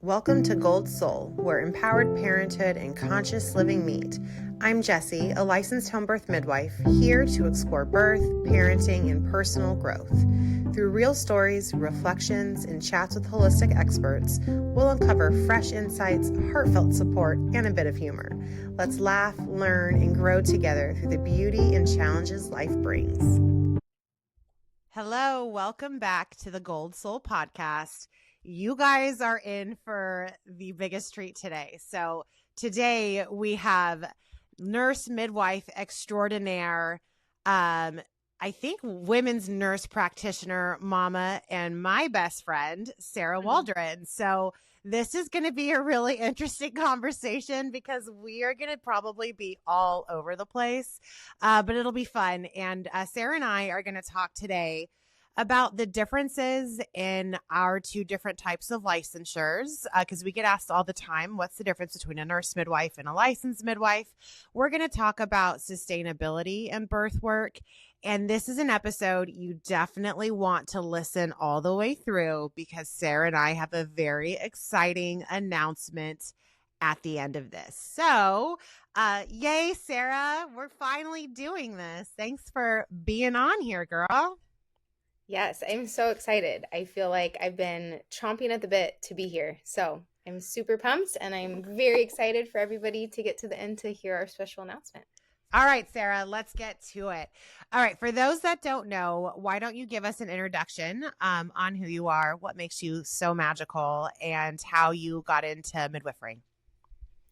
Welcome to Gold Soul, where empowered parenthood and conscious living meet. I'm Jessie, a licensed home birth midwife, here to explore birth, parenting, and personal growth. Through real stories, reflections, and chats with holistic experts, we'll uncover fresh insights, heartfelt support, and a bit of humor. Let's laugh, learn, and grow together through the beauty and challenges life brings. Hello, welcome back to the Gold Soul podcast. You guys are in for the biggest treat today. So today we have Nurse Midwife extraordinaire, I think women's nurse practitioner, mama, and my best friend, Sarah Waldron. So this is going to be a really interesting conversation because we are going to probably be all over the place, but it'll be fun. And Sarah and I are going to talk today about the differences in our two different types of licensures, because we get asked all the time, what's the difference between a nurse midwife and a licensed midwife? We're going to talk about sustainability and birth work. And this is an episode you definitely want to listen all the way through because Sarah and I have a very exciting announcement at the end of this. So, yay, Sarah, we're finally doing this. Thanks for being on here, girl. Yes, I'm so excited. I feel like I've been chomping at the bit to be here. So I'm super pumped and I'm very excited for everybody to get to the end to hear our special announcement. All right, Sarah, let's get to it. All right, for those that don't know, why don't you give us an introduction on who you are, what makes you so magical, and how you got into midwifery?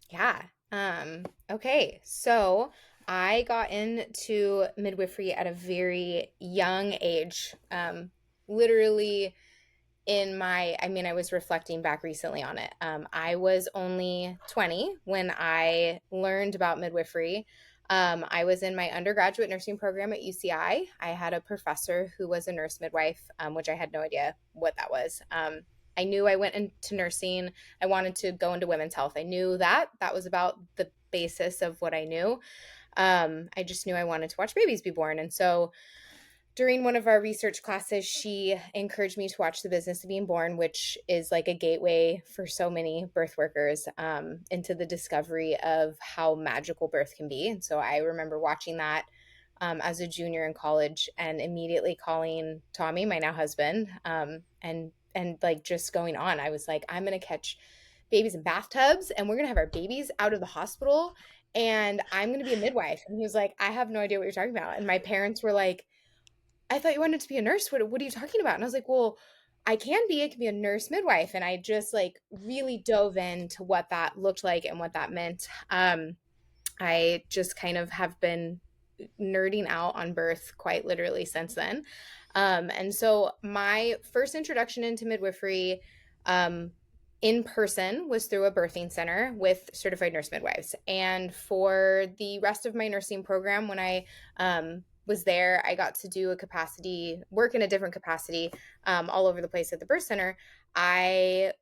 Yeah. Okay. So I got into midwifery at a very young age. Literally I was reflecting back recently on it. I was only 20 when I learned about midwifery. I was in my undergraduate nursing program at UCI. I had a professor who was a nurse midwife, which I had no idea what that was. I knew I went into nursing. I wanted to go into women's health. I knew that was about the basis of what I knew. I just knew I wanted to watch babies be born. And so during one of our research classes, she encouraged me to watch The Business of Being Born, which is like a gateway for so many birth workers into the discovery of how magical birth can be. And so I remember watching that as a junior in college and immediately calling Tommy, my now husband, and like just going on. I was like, I'm going to catch babies in bathtubs and we're going to have our babies out of the hospital and I'm going to be a midwife. And he was like, I have no idea what you're talking about. And my parents were like, I thought you wanted to be a nurse. What are you talking about? And I was like, well, I can be a nurse midwife. And I just like really dove into what that looked like and what that meant. I just kind of have been nerding out on birth quite literally since then. And so my first introduction into midwifery in person was through a birthing center with certified nurse midwives. And for the rest of my nursing program, when I was there, I got to do work in a different capacity all over the place at the birth center. I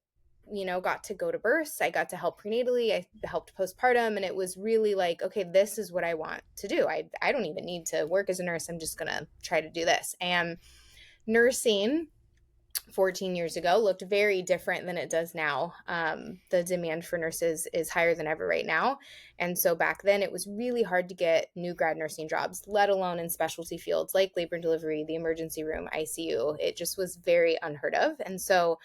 got to go to births. I got to help prenatally. I helped postpartum. And it was really like, okay, this is what I want to do. I don't even need to work as a nurse. I'm just going to try to do this. And nursing 14 years ago looked very different than it does now. The demand for nurses is higher than ever right now. And so back then it was really hard to get new grad nursing jobs, let alone in specialty fields like labor and delivery, the emergency room, ICU. It just was very unheard of. And so,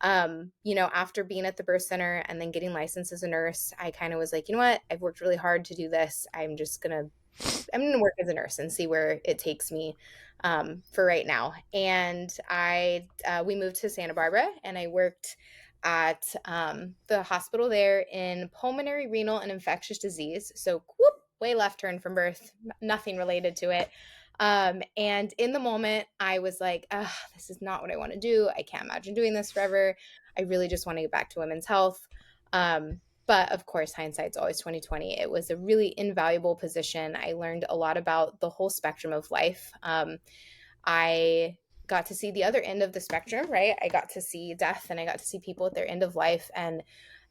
after being at the birth center and then getting licensed as a nurse, I kind of was like, you know what, I've worked really hard to do this. I'm going to work as a nurse and see where it takes me for right now. And we moved to Santa Barbara and I worked at the hospital there in pulmonary, renal, and infectious disease. So way left turn from birth, nothing related to it. And in the moment, I was like, this is not what I want to do. I can't imagine doing this forever. I really just want to get back to women's health. But of course, hindsight's always 2020. It was a really invaluable position. I learned a lot about the whole spectrum of life. I got to see the other end of the spectrum, right? I got to see death and I got to see people at their end of life and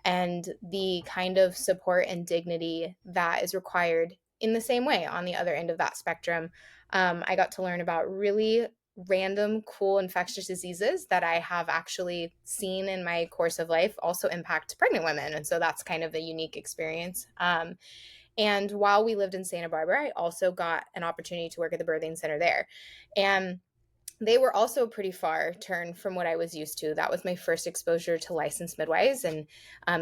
the kind of support and dignity that is required in the same way on the other end of that spectrum. I got to learn about really random cool infectious diseases that I have actually seen in my course of life also impact pregnant women. And so that's kind of a unique experience. And while we lived in Santa Barbara, I also got an opportunity to work at the birthing center there. And they were also pretty far turned from what I was used to. That was my first exposure to licensed midwives and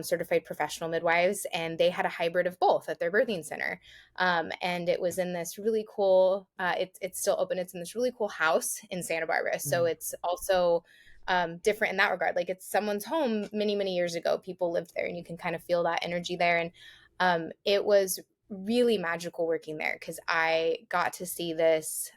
certified professional midwives. And they had a hybrid of both at their birthing center. And it was in this really cool, it's still open. It's in this really cool house in Santa Barbara. So it's also different in that regard. Like it's someone's home many, many years ago. People lived there and you can kind of feel that energy there. And it was really magical working there because I got to see this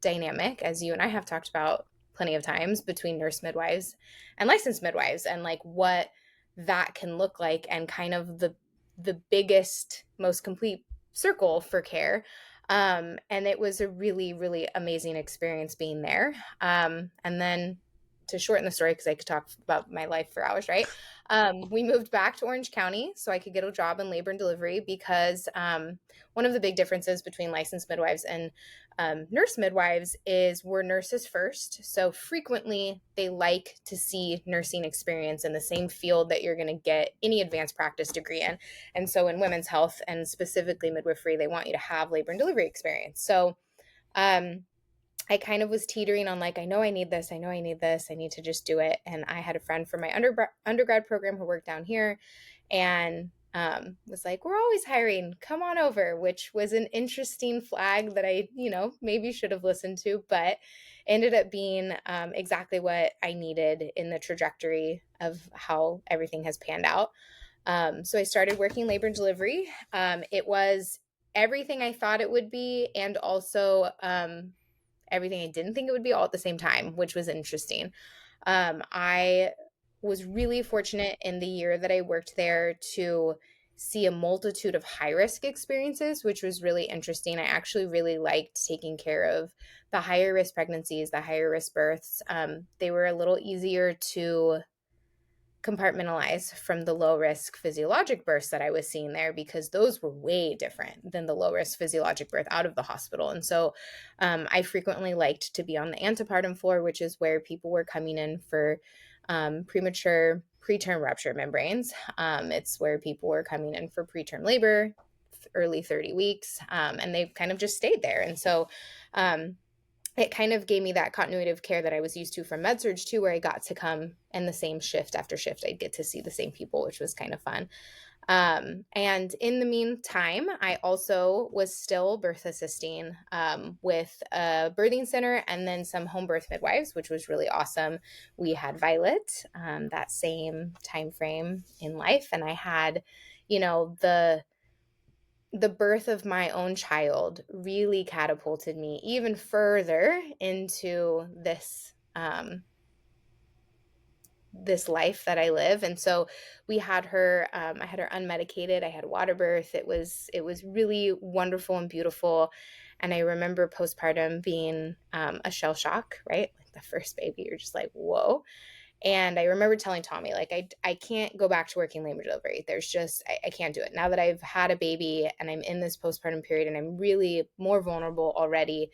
dynamic, as you and I have talked about plenty of times, between nurse midwives and licensed midwives, and like what that can look like, and kind of the biggest, most complete circle for care. And it was a really, really amazing experience being there. And then to shorten the story, because I could talk about my life for hours, right? We moved back to Orange County so I could get a job in labor and delivery because one of the big differences between licensed midwives and nurse midwives is we're nurses first. So frequently they like to see nursing experience in the same field that you're going to get any advanced practice degree in. And so in women's health and specifically midwifery, they want you to have labor and delivery experience. So I kind of was teetering on like, I know I need this. I need to just do it. And I had a friend from my undergrad program who worked down here and was like, we're always hiring, come on over, which was an interesting flag that I, maybe should have listened to, but ended up being exactly what I needed in the trajectory of how everything has panned out. So I started working labor and delivery. It was everything I thought it would be, and also everything I didn't think it would be, all at the same time, which was interesting. I was really fortunate in the year that I worked there to see a multitude of high-risk experiences, which was really interesting. I actually really liked taking care of the higher risk pregnancies, the higher risk births. They were a little easier to compartmentalize from the low risk physiologic births that I was seeing there, because those were way different than the low risk physiologic birth out of the hospital. And so I frequently liked to be on the antepartum floor, which is where people were coming in for premature preterm rupture membranes. It's where people were coming in for preterm labor, early 30 weeks, and they've kind of just stayed there. And so it kind of gave me that continuity of care that I was used to from med-surg too, where I got to come in the same shift after shift. I'd get to see the same people, which was kind of fun. And in the meantime, I also was still birth assisting with a birthing center and then some home birth midwives, which was really awesome. We had Violet that same time frame in life, and I had, the birth of my own child really catapulted me even further into this this life that I live. And so we had her, I had her unmedicated. I had water birth. It was really wonderful and beautiful. And I remember postpartum being a shell shock, right? Like the first baby, you're just like, whoa. And I remember telling Tommy, like, I can't go back to working labor delivery. There's just, I can't do it. Now that I've had a baby and I'm in this postpartum period and I'm really more vulnerable already,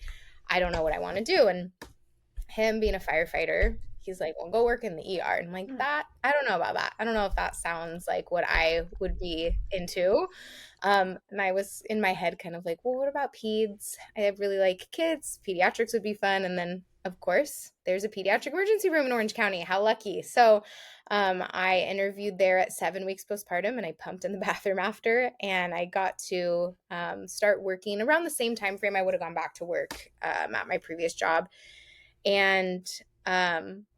I don't know what I want to do. And him being a firefighter, he's like, well, go work in the ER. And I'm like, that, I don't know about that. I don't know if that sounds like what I would be into. And I was in my head kind of like, well, what about peds? I really like kids. Pediatrics would be fun. And then, of course, there's a pediatric emergency room in Orange County. How lucky. So I interviewed there at 7 weeks postpartum, and I pumped in the bathroom after, and I got to start working around the same time frame I would have gone back to work at my previous job. And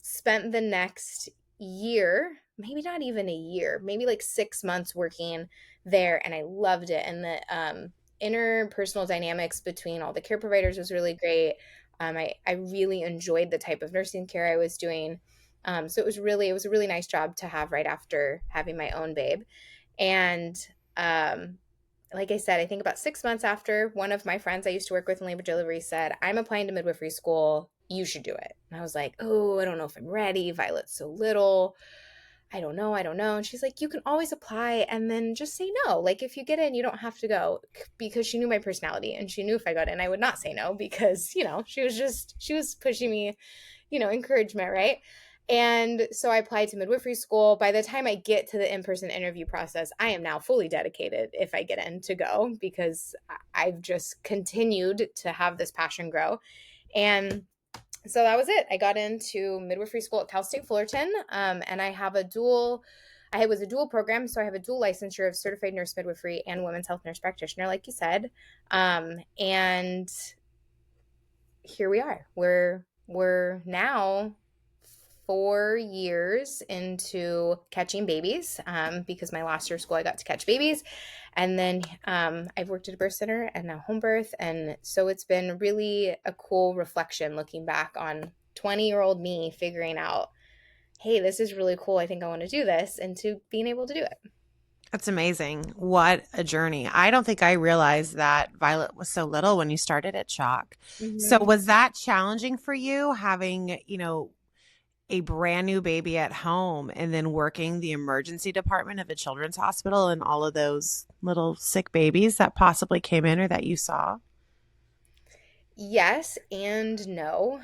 spent the next year, maybe not even a year, maybe like 6 months working there, and I loved it. And the interpersonal dynamics between all the care providers was really great. I really enjoyed the type of nursing care I was doing. So it was a really nice job to have right after having my own babe. And like I said, I think about 6 months after, one of my friends I used to work with in labor delivery said, I'm applying to midwifery school. You should do it. And I was like, oh, I don't know if I'm ready. Violet's so little. I don't know. I don't know. And she's like, you can always apply and then just say no. Like if you get in, you don't have to go, because she knew my personality and she knew if I got in, I would not say no because, she was pushing me, encouragement, right? And so I applied to midwifery school. By the time I get to the in-person interview process, I am now fully dedicated if I get in to go, because I've just continued to have this passion grow. And so that was it. I got into midwifery school at Cal State Fullerton, and I was a dual program, so I have a dual licensure of certified nurse midwifery and women's health nurse practitioner, like you said. And here we are. We're now 4 years into catching babies, because my last year of school I got to catch babies, and then I've worked at a birth center and now home birth, and so it's been really a cool reflection looking back on 20-year-old me figuring out, hey, this is really cool, I think I want to do this, and to being able to do it. That's amazing. What a journey. I don't think I realized that Violet was so little when you started at Chalk. So Mm-hmm. was that challenging for you having, a brand new baby at home and then working the emergency department of a children's hospital and all of those little sick babies that possibly came in or that you saw? Yes and no.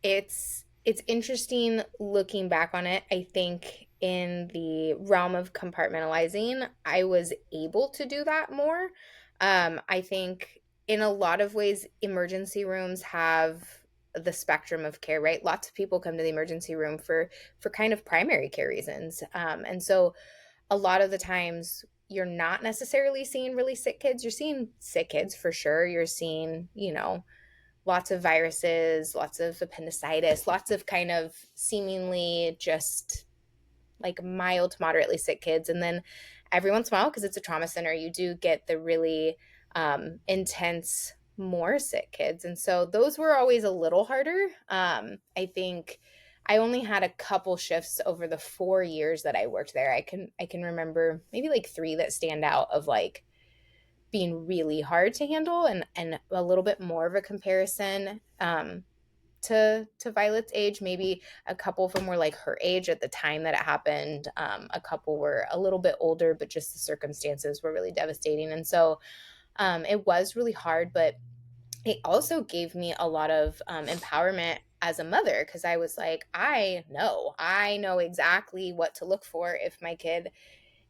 It's interesting looking back on it. I think in the realm of compartmentalizing, I was able to do that more. I think in a lot of ways, emergency rooms have the spectrum of care, right? Lots of people come to the emergency room for kind of primary care reasons, and so a lot of the times you're not necessarily seeing really sick kids. You're seeing sick kids for sure. You're seeing, lots of viruses, lots of appendicitis, lots of kind of seemingly just like mild to moderately sick kids. And then every once in a while, because it's a trauma center, you do get the really intense, more sick kids. And so those were always a little harder. I think I only had a couple shifts over the 4 years that I worked there. I can remember maybe like three that stand out of like being really hard to handle, and a little bit more of a comparison to Violet's age. Maybe a couple of them were like her age at the time that it happened. A couple were a little bit older, but just the circumstances were really devastating. And so it was really hard, but it also gave me a lot of empowerment as a mother, because I was like, I know exactly what to look for if my kid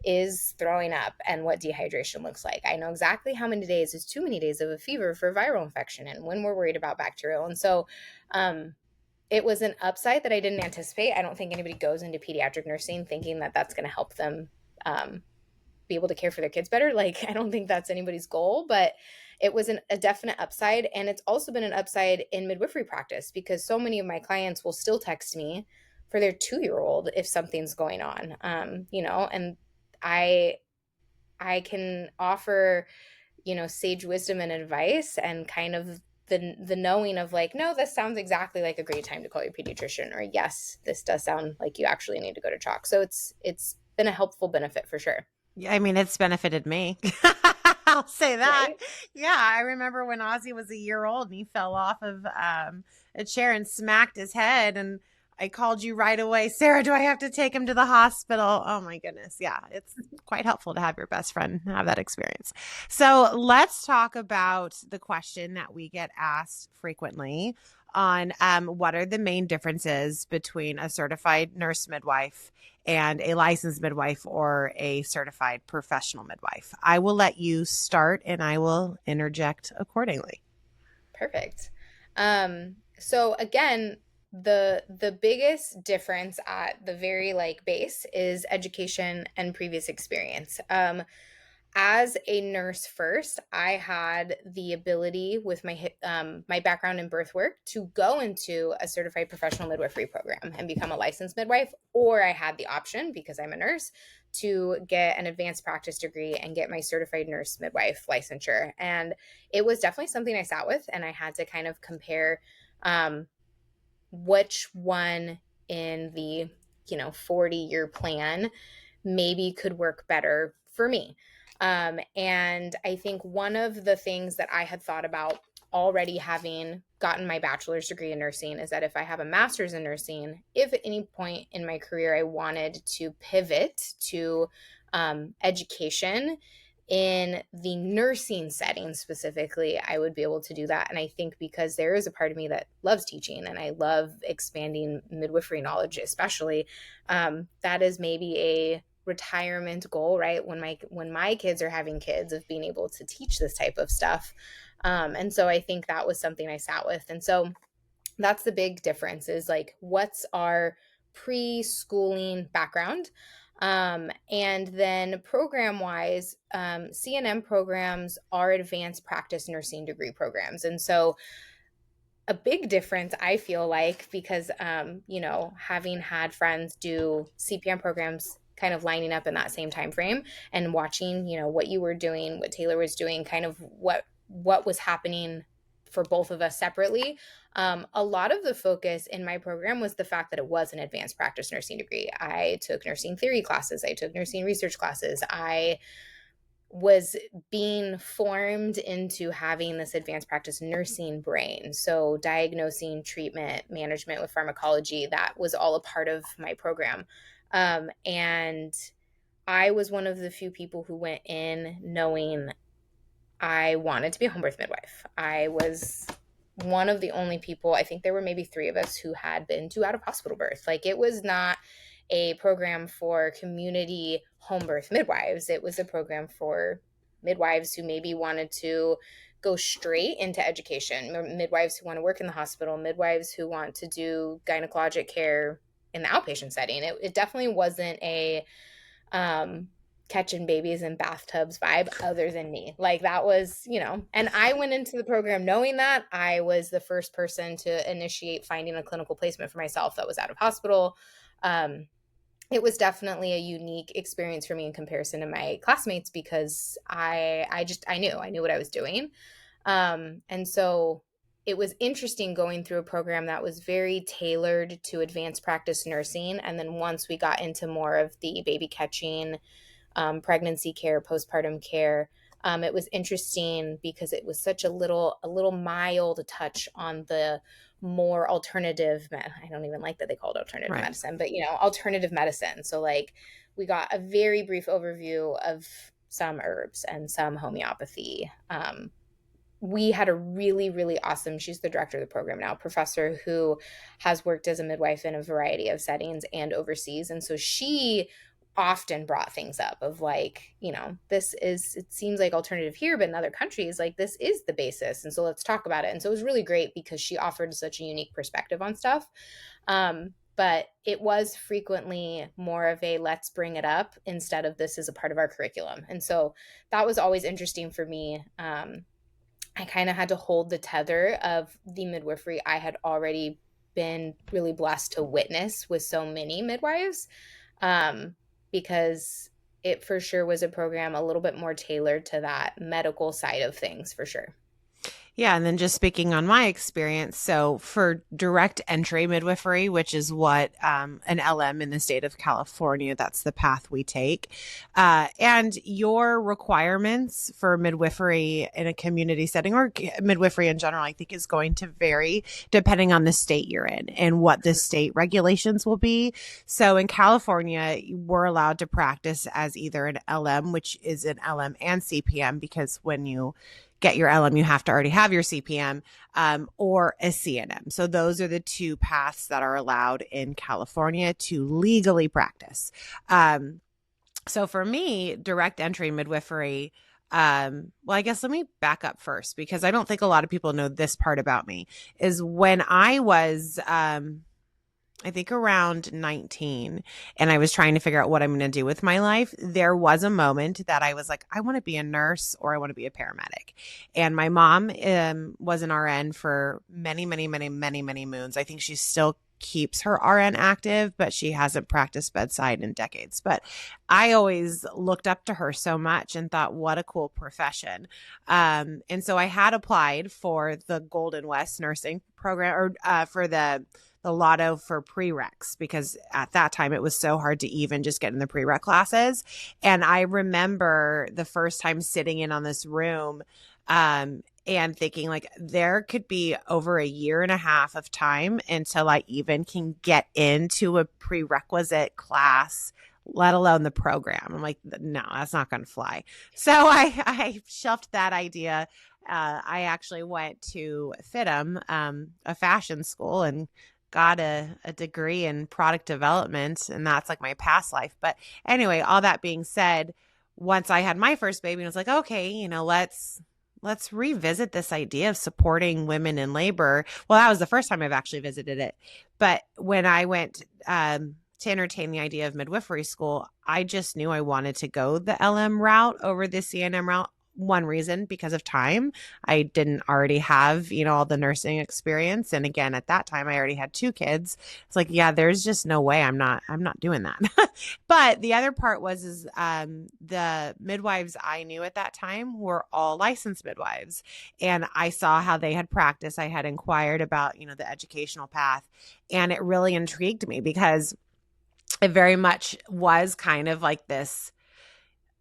is throwing up and what dehydration looks like. I know exactly how many days is too many days of a fever for viral infection and when we're worried about bacterial. And so um, it was an upside that I didn't anticipate. I don't think anybody goes into pediatric nursing thinking that that's going to help them be able to care for their kids better. Like, I don't think that's anybody's goal, but it was a definite upside. And it's also been an upside in midwifery practice, because so many of my clients will still text me for their 2-year-old if something's going on, and I can offer, sage wisdom and advice, and kind of the knowing of like, no, this sounds exactly like a great time to call your pediatrician, or yes, this does sound like you actually need to go to Chalk. So it's been a helpful benefit for sure. Yeah, I mean, it's benefited me. I'll say that. Right? Yeah, I remember when Ozzy was a year old and he fell off of a chair and smacked his head. And I called you right away. Sarah, do I have to take him to the hospital? Oh my goodness. Yeah, it's quite helpful to have your best friend have that experience. So let's talk about the question that we get asked frequently on what are the main differences between a certified nurse midwife and a licensed midwife or a certified professional midwife. I will let you start and I will interject accordingly. Perfect. So again, the biggest difference at the very like base is education and previous experience. As a nurse first, I had the ability with my background in birth work to go into a certified professional midwifery program and become a licensed midwife, or I had the option, because I'm a nurse, to get an advanced practice degree and get my certified nurse midwife licensure. And it was definitely something I sat with, and I had to kind of compare which one in the 40-year plan maybe could work better for me. And I think one of the things that I had thought about already having gotten my bachelor's degree in nursing is that if I have a master's in nursing, if at any point in my career I wanted to pivot to education in the nursing setting specifically, I would be able to do that. And I think because there is a part of me that loves teaching and I love expanding midwifery knowledge, especially, that is maybe a retirement goal, right? When my kids are having kids, of being able to teach this type of stuff. And so I think that was something I sat with. And so that's the big difference, is like, what's our pre-schooling background? And then program wise, CNM programs are advanced practice nursing degree programs. And so a big difference, I feel like, because, having had friends do CPM programs kind of lining up in that same time frame and watching, what you were doing, what Taylor was doing, kind of what was happening for both of us separately. A lot of the focus in my program was the fact that it was an advanced practice nursing degree. I took nursing theory classes. I took nursing research classes. I was being formed into having this advanced practice nursing brain. So diagnosing, treatment, management with pharmacology, that was all a part of my program. And I was one of the few people who went in knowing I wanted to be a home birth midwife. I was one of the only people, I think there were maybe 3 of us, who had been to out of hospital birth. Like, it was not a program for community home birth midwives. It was a program for midwives who maybe wanted to go straight into education, midwives who want to work in the hospital, midwives who want to do gynecologic care in the outpatient setting. It definitely wasn't a catching babies in bathtubs vibe, other than me. Like, that was, and I went into the program knowing that I was the first person to initiate finding a clinical placement for myself that was out of hospital. It was definitely a unique experience for me in comparison to my classmates, because I knew what I was doing. And so it was interesting going through a program that was very tailored to advanced practice nursing. And then once we got into more of the baby catching, pregnancy care, postpartum care, it was interesting because it was such a little mild touch on the more alternative, I don't even like that they called alternative medicine, but alternative medicine. So like, we got a very brief overview of some herbs and some homeopathy. We had a really, really awesome, she's the director of the program now, professor who has worked as a midwife in a variety of settings and overseas. And so she often brought things up of like, it seems like alternative here, but in other countries, like, this is the basis. And so let's talk about it. And so it was really great because she offered such a unique perspective on stuff. But it was frequently more of a let's bring it up instead of this is a part of our curriculum. And so that was always interesting for me. I kind of had to hold the tether of the midwifery I had already been really blessed to witness with so many midwives, because it for sure was a program a little bit more tailored to that medical side of things, for sure. Yeah. And then just speaking on my experience, so for direct entry midwifery, which is what an LM in the state of California, that's the path we take. And your requirements for midwifery in a community setting, or midwifery in general, I think is going to vary depending on the state you're in and what the state regulations will be. So in California, we're allowed to practice as either an LM, which is an LM and CPM, because when you get your LM, you have to already have your CPM, or a CNM. So those are the 2 paths that are allowed in California to legally practice. So for me, direct entry midwifery, well, I guess let me back up first, because I don't think a lot of people know this part about me, is when I was, I think around 19, and I was trying to figure out what I'm going to do with my life, there was a moment that I was like, I want to be a nurse or I want to be a paramedic. And my mom was an RN for many, many, many, many, many moons. I think she still keeps her RN active, but she hasn't practiced bedside in decades. But I always looked up to her so much and thought, what a cool profession. And so I had applied for the Golden West nursing program, or for the lotto for prereqs, because at that time it was so hard to even just get in the prereq classes. And I remember the first time sitting in on this room, and thinking like there could be over a year and a half of time until I even can get into a prerequisite class, let alone the program. I'm like, no, that's not going to fly. So I shelved that idea. I actually went to FITM, a fashion school, and got a degree in product development, and that's like my past life. But anyway, all that being said, once I had my first baby, I was like, okay, let's revisit this idea of supporting women in labor. Well, that was the first time I've actually visited it. But when I went to entertain the idea of midwifery school, I just knew I wanted to go the LM route over the CNM route. One reason, because of time. I didn't already have, all the nursing experience. And again, at that time, I already had 2 kids. It's like, yeah, there's just no way I'm not doing that. But the other part was the midwives I knew at that time were all licensed midwives. And I saw how they had practiced. I had inquired about, the educational path. And it really intrigued me because it very much was kind of like this,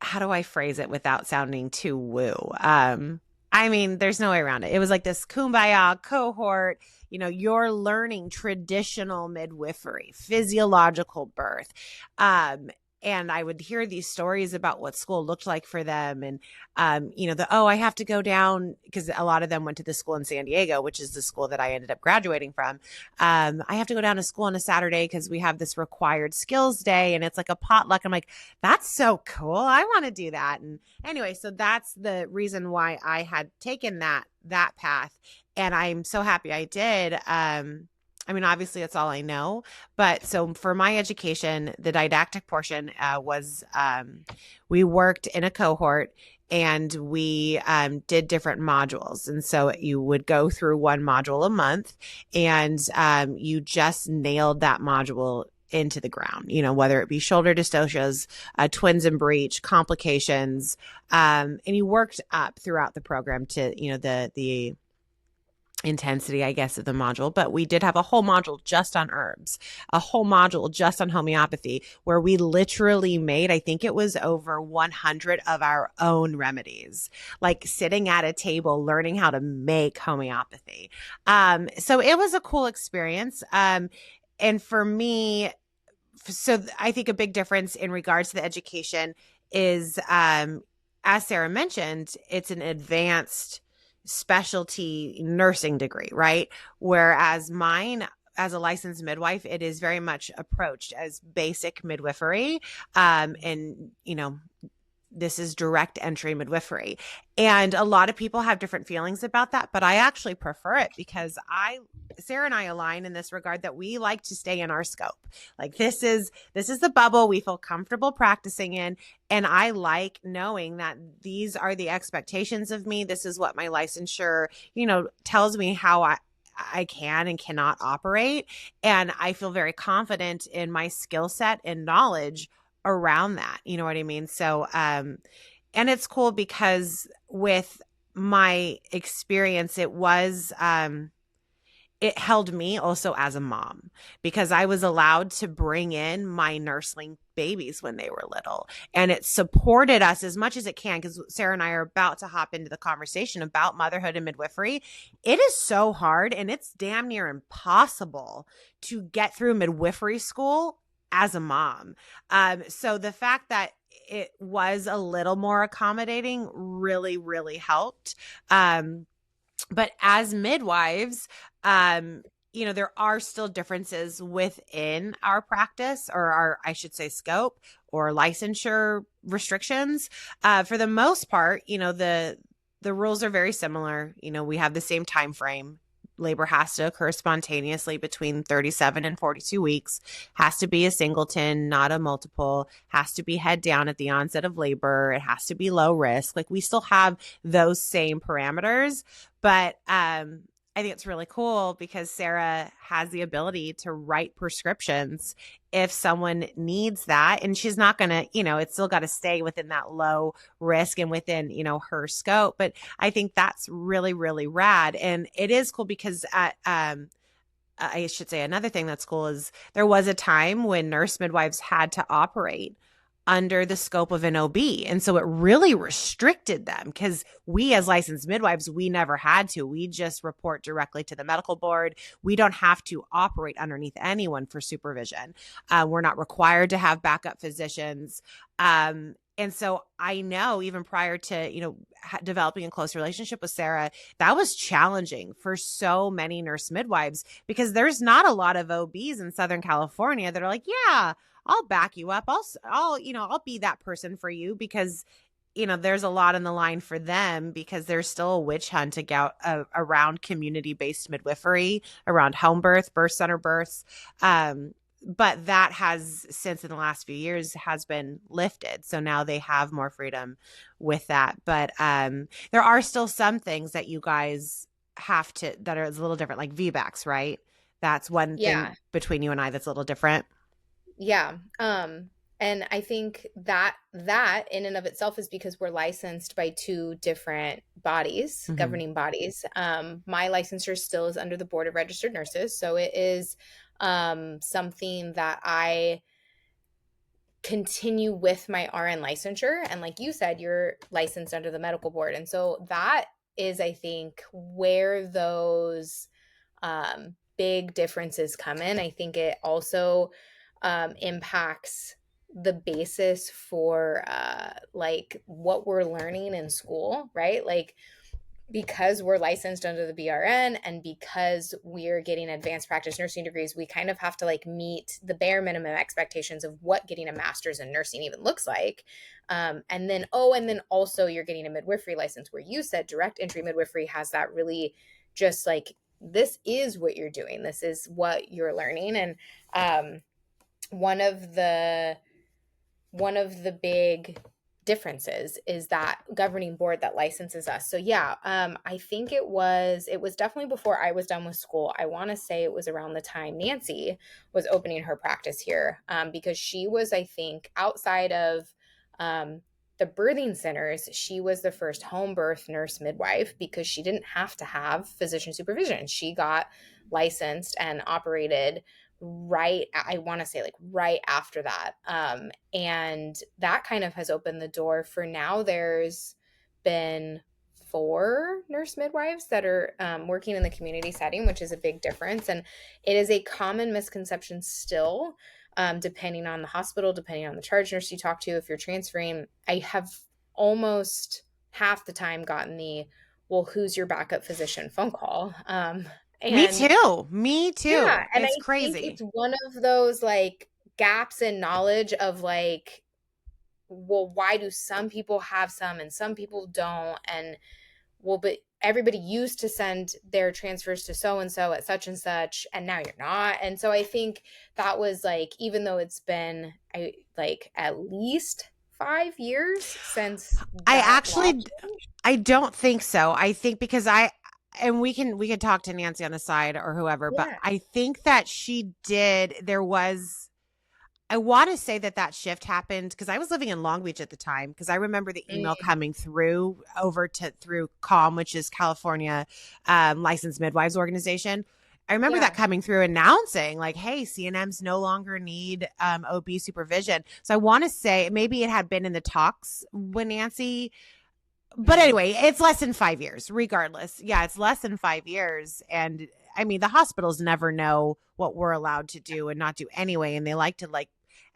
how do I phrase it without sounding too woo? I mean, there's no way around it. It was like this kumbaya cohort, you're learning traditional midwifery, physiological birth. And I would hear these stories about what school looked like for them. And, I have to go down, because a lot of them went to the school in San Diego, which is the school that I ended up graduating from. I have to go down to school on a Saturday because we have this required skills day and it's like a potluck. I'm like, that's so cool. I want to do that. And anyway, so that's the reason why I had taken that path. And I'm so happy I did. Obviously that's all I know, but so for my education, the didactic portion was we worked in a cohort and we did different modules. And so you would go through one module a month and you just nailed that module into the ground, whether it be shoulder dystocias, twins and breech, complications, and you worked up throughout the program to, the intensity, I guess, of the module. But we did have a whole module just on herbs, a whole module just on homeopathy, where we literally made, I think it was over 100 of our own remedies, like sitting at a table, learning how to make homeopathy. So it was a cool experience. And for me, so I think a big difference in regards to the education is, as Sarah mentioned, it's an advanced specialty nursing degree, right? Whereas mine, as a licensed midwife, it is very much approached as basic midwifery. And, this is direct entry midwifery. And a lot of people have different feelings about that, but I actually prefer it because Sarah and I align in this regard that we like to stay in our scope. Like this is the bubble we feel comfortable practicing in. And I like knowing that these are the expectations of me. This is what my licensure, tells me how I can and cannot operate. And I feel very confident in my skill set and knowledge around that. You know what I mean? So, and it's cool because with my experience, it was, it held me also as a mom because I was allowed to bring in my nursling babies when they were little, and it supported us as much as it can. Because Sarah and I are about to hop into the conversation about motherhood and midwifery. It is so hard and it's damn near impossible to get through midwifery school as a mom. So the fact that it was a little more accommodating really, really helped. But as midwives, there are still differences within our practice or our, I should say, scope or licensure restrictions. For the most part, the rules are very similar. We have the same time frame. Labor has to occur spontaneously between 37 and 42 weeks, has to be a singleton, not a multiple, has to be head down at the onset of labor. It has to be low risk. Like we still have those same parameters, but I think it's really cool because Sarah has the ability to write prescriptions if someone needs that. And she's not going to, it's still got to stay within that low risk and within, her scope. But I think that's really, really rad. And it is cool because I should say another thing that's cool is there was a time when nurse midwives had to operate under the scope of an OB. And so it really restricted them because we as licensed midwives, we never had to. We just report directly to the medical board. We don't have to operate underneath anyone for supervision. We're not required to have backup physicians. And so I know even prior to, developing a close relationship with Sarah, that was challenging for so many nurse midwives because there's not a lot of OBs in Southern California that are like, yeah, I'll back you up. I'll be that person for you because, there's a lot on the line for them because there's still a witch hunt around community-based midwifery, around home birth, birth center births. But that has, since in the last few years, has been lifted. So now they have more freedom with that. But there are still some things that you guys that are a little different, like VBACs, right? That's one thing between you and I that's a little different. Yeah. And I think that in and of itself is because we're licensed by two different bodies, governing bodies. My licensure still is under the Board of Registered Nurses. So it is something that I continue with my RN licensure. And like you said, you're licensed under the medical board. And so that is, I think, where those big differences come in. I think it also impacts the basis for like what we're learning in school, right? Like, because we're licensed under the BRN and because we're getting advanced practice nursing degrees, we kind of have to like meet the bare minimum expectations of what getting a master's in nursing even looks like. And then also you're getting a midwifery license where you said direct entry midwifery has that really just like, this is what you're doing. This is what you're learning. And one of the big differences is that governing board that licenses us. So yeah, I think it was definitely before I was done with school. I want to say it was around the time Nancy was opening her practice here, because she was, I think, outside of the birthing centers, she was the first home birth nurse midwife because she didn't have to have physician supervision. She got licensed and operated right after that. And that kind of has opened the door for now. There's been 4 nurse midwives that are working in the community setting, which is a big difference. And it is a common misconception still, depending on the hospital, depending on the charge nurse you talk to, if you're transferring. I have almost half the time gotten the, well, who's your backup physician phone call. Me too. Yeah, and It's I crazy. think it's one of those like gaps in knowledge of like, well, why do some people have some and some people don't? And well, but everybody used to send their transfers to so and so at such and such, and now you're not. And so I think that was like, even though it's been like at least 5 years since I don't think so. I think because and we can talk to Nancy on the side or whoever, but I think that I want to say that shift happened because I was living in Long Beach at the time, because I remember the email coming through through CALM, which is California Licensed Midwives Organization. I remember that coming through announcing like, hey, CNMs no longer need OB supervision. So I want to say maybe it had been in the talks when Nancy. But anyway, it's less than 5 years, regardless. Yeah, it's less than 5 years. And I mean, the hospitals never know what we're allowed to do and not do anyway. And they like to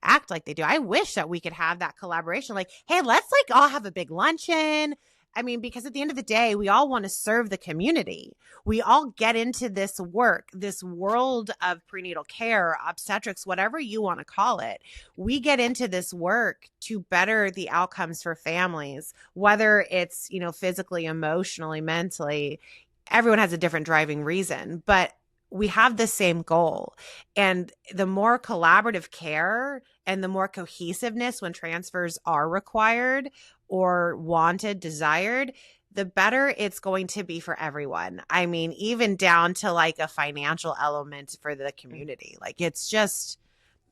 act like they do. I wish that we could have that collaboration. Like, hey, let's all have a big luncheon. I mean, because at the end of the day, we all want to serve the community. We all get into this work, this world of prenatal care, obstetrics, whatever you want to call it. We get into this work to better the outcomes for families, whether it's, physically, emotionally, mentally. Everyone has a different driving reason, but we have the same goal. And the more collaborative care and the more cohesiveness when transfers are required or wanted, desired, the better it's going to be for everyone. I mean, even down to a financial element for the community. It's just,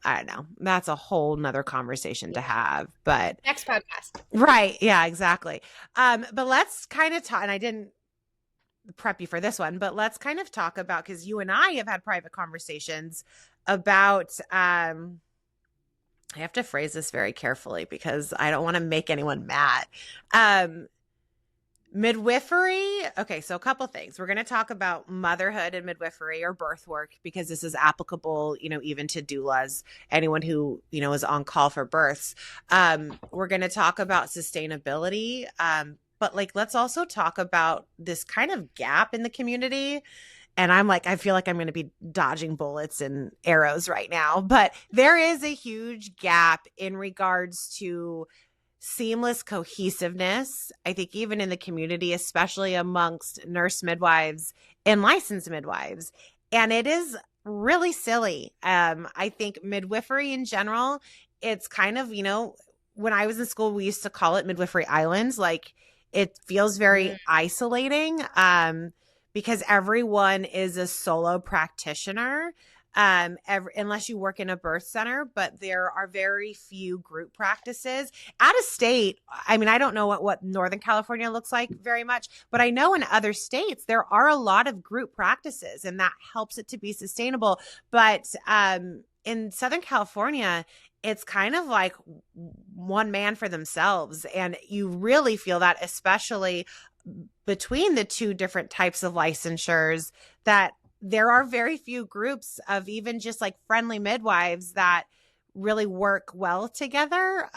I don't know. That's a whole nother conversation to have, but next podcast. Right. Yeah, exactly. But let's kind of talk, and I didn't prep you for this one, but let's kind of talk about, because you and I have had private conversations about I have to phrase this very carefully because I don't want to make anyone mad. Um, Midwifery. Okay, so a couple things. We're going to talk about motherhood and midwifery or birth work because this is applicable, even to doulas, anyone who, is on call for births. We're going to talk about sustainability. But like, let's also talk about this kind of gap in the community. And I feel like I'm going to be dodging bullets and arrows right now, but there is a huge gap in regards to seamless cohesiveness. I think even in the community, especially amongst nurse midwives and licensed midwives. And it is really silly. I think midwifery in general, it's kind of, when I was in school, we used to call it midwifery islands. Like it feels very isolating because everyone is a solo practitioner. Unless you work in a birth center, but there are very few group practices. Out of state, I mean, I don't know what Northern California looks like very much, but I know in other states there are a lot of group practices, and that helps it to be sustainable. But in Southern California, it's kind of like one man for themselves, and you really feel that, especially between the two different types of licensures, that there are very few groups of even just like friendly midwives that really work well together,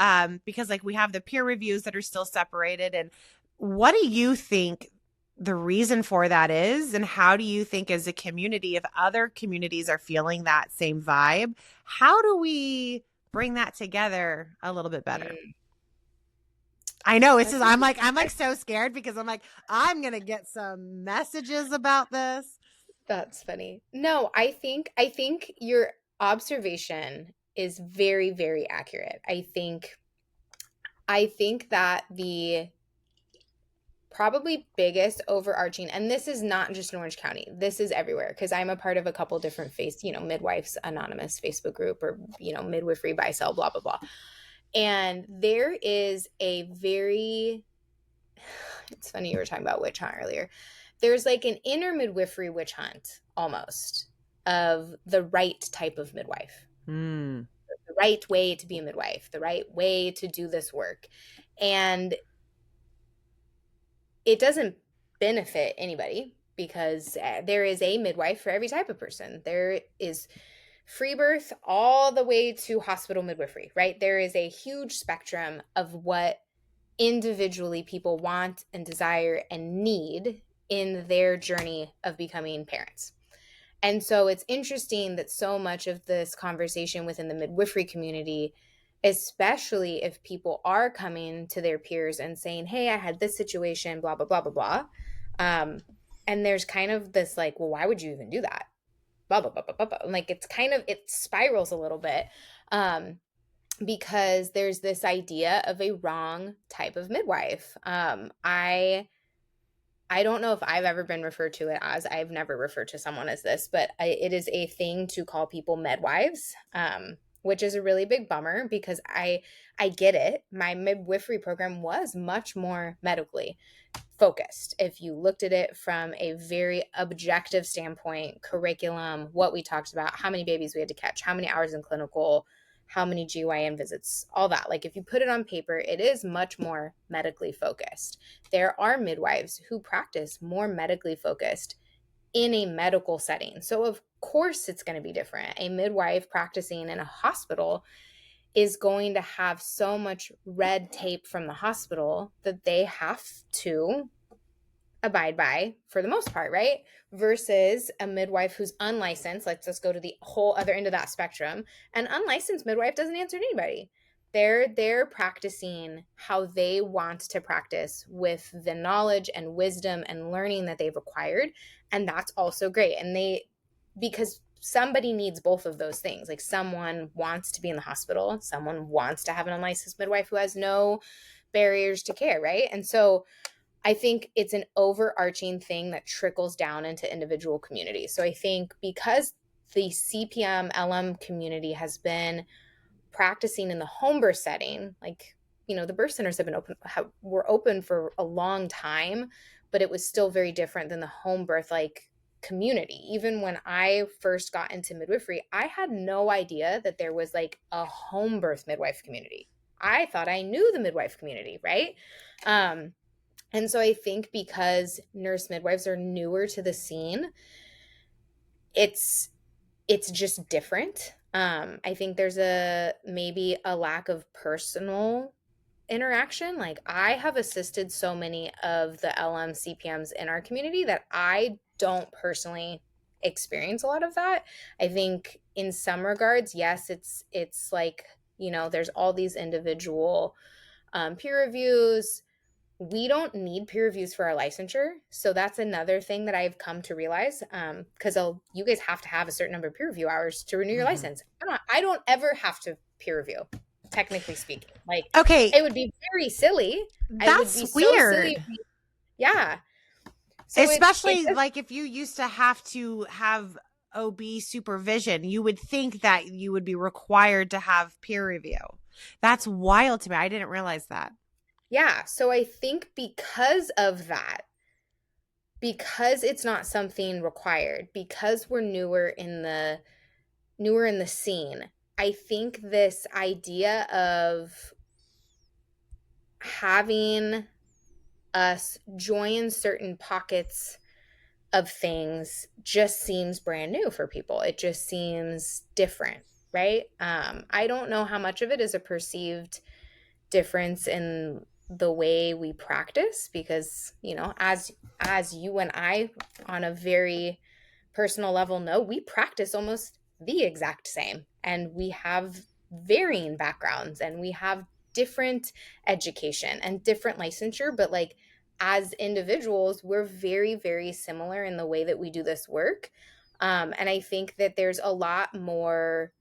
because like we have the peer reviews that are still separated. And what do you think the reason for that is? And how do you think as a community, if other communities are feeling that same vibe, how do we bring that together a little bit better? I know it's just, I'm like so scared because I'm going to get some messages about this. That's funny. No, I think your observation is very, very accurate. I think that the probably biggest overarching, and this is not just in Orange County, this is everywhere, because I'm a part of a couple different Midwives Anonymous Facebook group, or, Midwifery Buy Sell, blah, blah, blah. And there is a very, it's funny you were talking about witch hunt earlier. There's like an inner midwifery witch hunt almost of the right type of midwife, the right way to be a midwife, the right way to do this work. And it doesn't benefit anybody because there is a midwife for every type of person. There is free birth all the way to hospital midwifery, right? There is a huge spectrum of what individually people want and desire and need in their journey of becoming parents. And so it's interesting that so much of this conversation within the midwifery community, especially if people are coming to their peers and saying, hey, I had this situation, blah, blah, blah, blah, blah. And there's kind of this like, well, why would you even do that? Blah, blah, blah, blah, blah, blah. And like, it's kind of, it spirals a little bit because there's this idea of a wrong type of midwife. I don't know if I've ever been referred to it as, I've never referred to someone as this, but it is a thing to call people midwives, which is a really big bummer because I get it. My midwifery program was much more medically focused. If you looked at it from a very objective standpoint, curriculum, what we talked about, how many babies we had to catch, how many hours in clinical, how many GYN visits, all that. Like if you put it on paper, it is much more medically focused. There are midwives who practice more medically focused in a medical setting. So of course it's going to be different. A midwife practicing in a hospital is going to have so much red tape from the hospital that they have to abide by for the most part, right? Versus a midwife who's unlicensed. Let's just go to the whole other end of that spectrum. An unlicensed midwife doesn't answer to anybody. They're practicing how they want to practice with the knowledge and wisdom and learning that they've acquired. And that's also great. And because somebody needs both of those things. Like someone wants to be in the hospital. Someone wants to have an unlicensed midwife who has no barriers to care, right? And so I think it's an overarching thing that trickles down into individual communities. So I think because the CPM LM community has been practicing in the home birth setting, like, the birth centers have been were open for a long time, but it was still very different than the home birth, like community. Even when I first got into midwifery, I had no idea that there was like a home birth midwife community. I thought I knew the midwife community, right? And so I think because nurse midwives are newer to the scene, it's just different. I think there's maybe a lack of personal interaction. Like I have assisted so many of the LM CPMs in our community that I don't personally experience a lot of that. I think in some regards, yes, it's like, there's all these individual peer reviews. We don't need peer reviews for our licensure. So that's another thing that I've come to realize, because you guys have to have a certain number of peer review hours to renew your license. I don't ever have to peer review, technically speaking. Like, Okay, it would be very silly. I would that's be so weird. silly. Yeah. So Especially like if you used to have to have OB supervision, you would think that you would be required to have peer review. That's wild to me. I didn't realize that. Yeah. So I think because of that, because it's not something required, because we're newer in the scene, I think this idea of having us join certain pockets of things just seems brand new for people. It just seems different, right? I don't know how much of it is a perceived difference in the way we practice, because as you and I on a very personal level know, we practice almost the exact same, and we have varying backgrounds, and we have different education and different licensure, but like as individuals, we're very, very similar in the way that we do this work. And I think that there's a lot more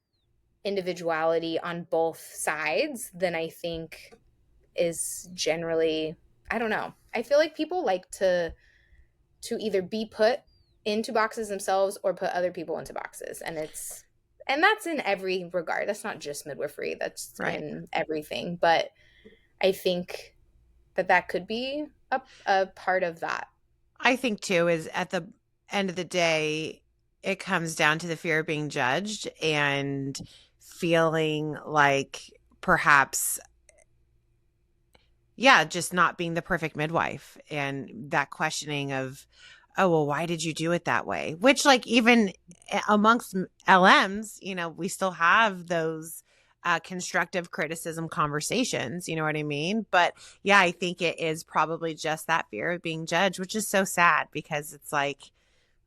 individuality on both sides than I think is generally, I don't know. I feel like people like to either be put into boxes themselves or put other people into boxes. And that's in every regard. That's not just midwifery. That's right. In everything. But I think that could be a part of that. I think too is at the end of the day, it comes down to the fear of being judged and feeling like perhaps, just not being the perfect midwife, and that questioning of, oh, well, why did you do it that way? Which, like, even amongst LMs, we still have those constructive criticism conversations, you know what I mean? But yeah, I think it is probably just that fear of being judged, which is so sad, because it's like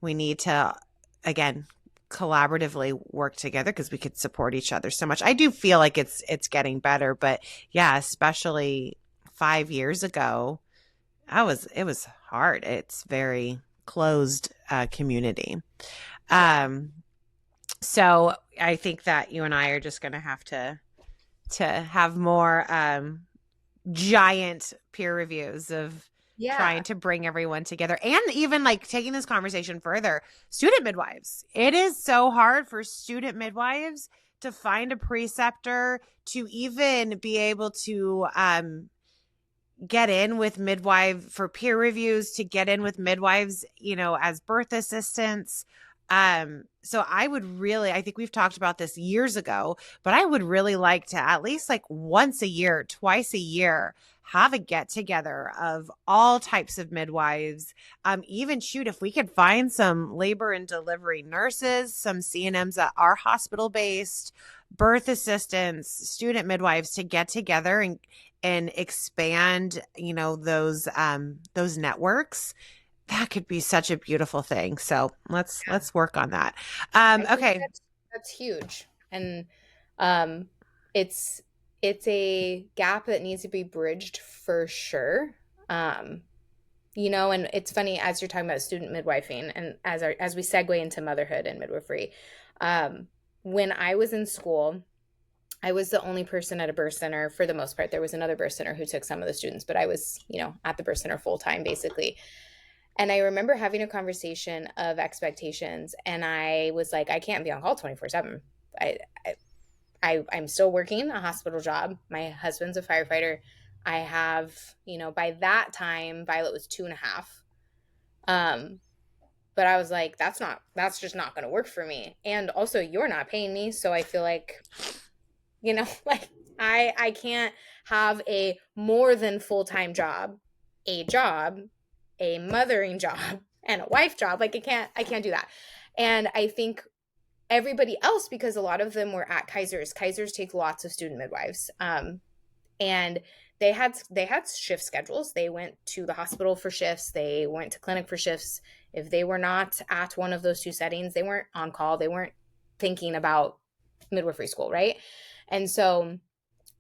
we need to, again, collaboratively work together because we could support each other so much. I do feel like it's getting better, but yeah, especially 5 years ago, it was hard. It's very closed community. So I think that you and I are just going to have more giant peer reviews of trying to bring everyone together, and even like taking this conversation further, student midwives. It is so hard for student midwives to find a preceptor, to even be able to get in with midwife for peer reviews, to get in with midwives, as birth assistants. So I think we've talked about this years ago, but I would really like to at least like once a year, twice a year, have a get together of all types of midwives. Even if we could find some labor and delivery nurses, some CNMs that are hospital based, birth assistants, student midwives, to get together and expand, those networks. That could be such a beautiful thing. So let's work on that. Okay. That's huge. And it's a gap that needs to be bridged for sure. And it's funny, as you're talking about student midwifing, and as we segue into motherhood and midwifery, when I was in school, I was the only person at a birth center for the most part. There was another birth center who took some of the students, but I was, at the birth center full time, basically. And I remember having a conversation of expectations, and I was like, I can't be on call 24/7. I'm still working a hospital job. My husband's a firefighter. I have, by that time, Violet was 2.5. But I was like, that's just not going to work for me. And also you're not paying me. So I feel like, like I can't have a more than full-time job, a mothering job, and a wife job. Like I can't do that. And I think everybody else, because a lot of them were at Kaiser's take lots of student midwives. And they had shift schedules. They went to the hospital for shifts, they went to clinic for shifts. If they were not at one of those two settings, they weren't on call, they weren't thinking about midwifery school, right? And so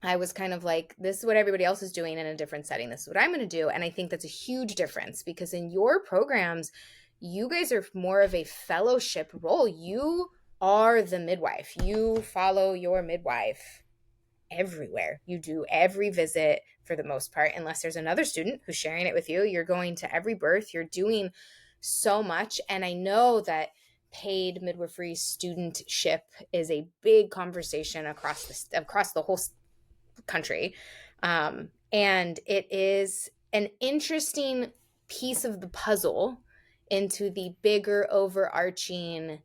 I was kind of like, this is what everybody else is doing in a different setting, this is what I'm going to do. And I think that's a huge difference, because in your programs, you guys are more of a fellowship role. You are the midwife, you follow your midwife everywhere. You do every visit for the most part, unless there's another student who's sharing it with you. You're going to every birth. You're doing so much. And I know that paid midwifery studentship is a big conversation across the whole country. And it is an interesting piece of the puzzle into the bigger overarching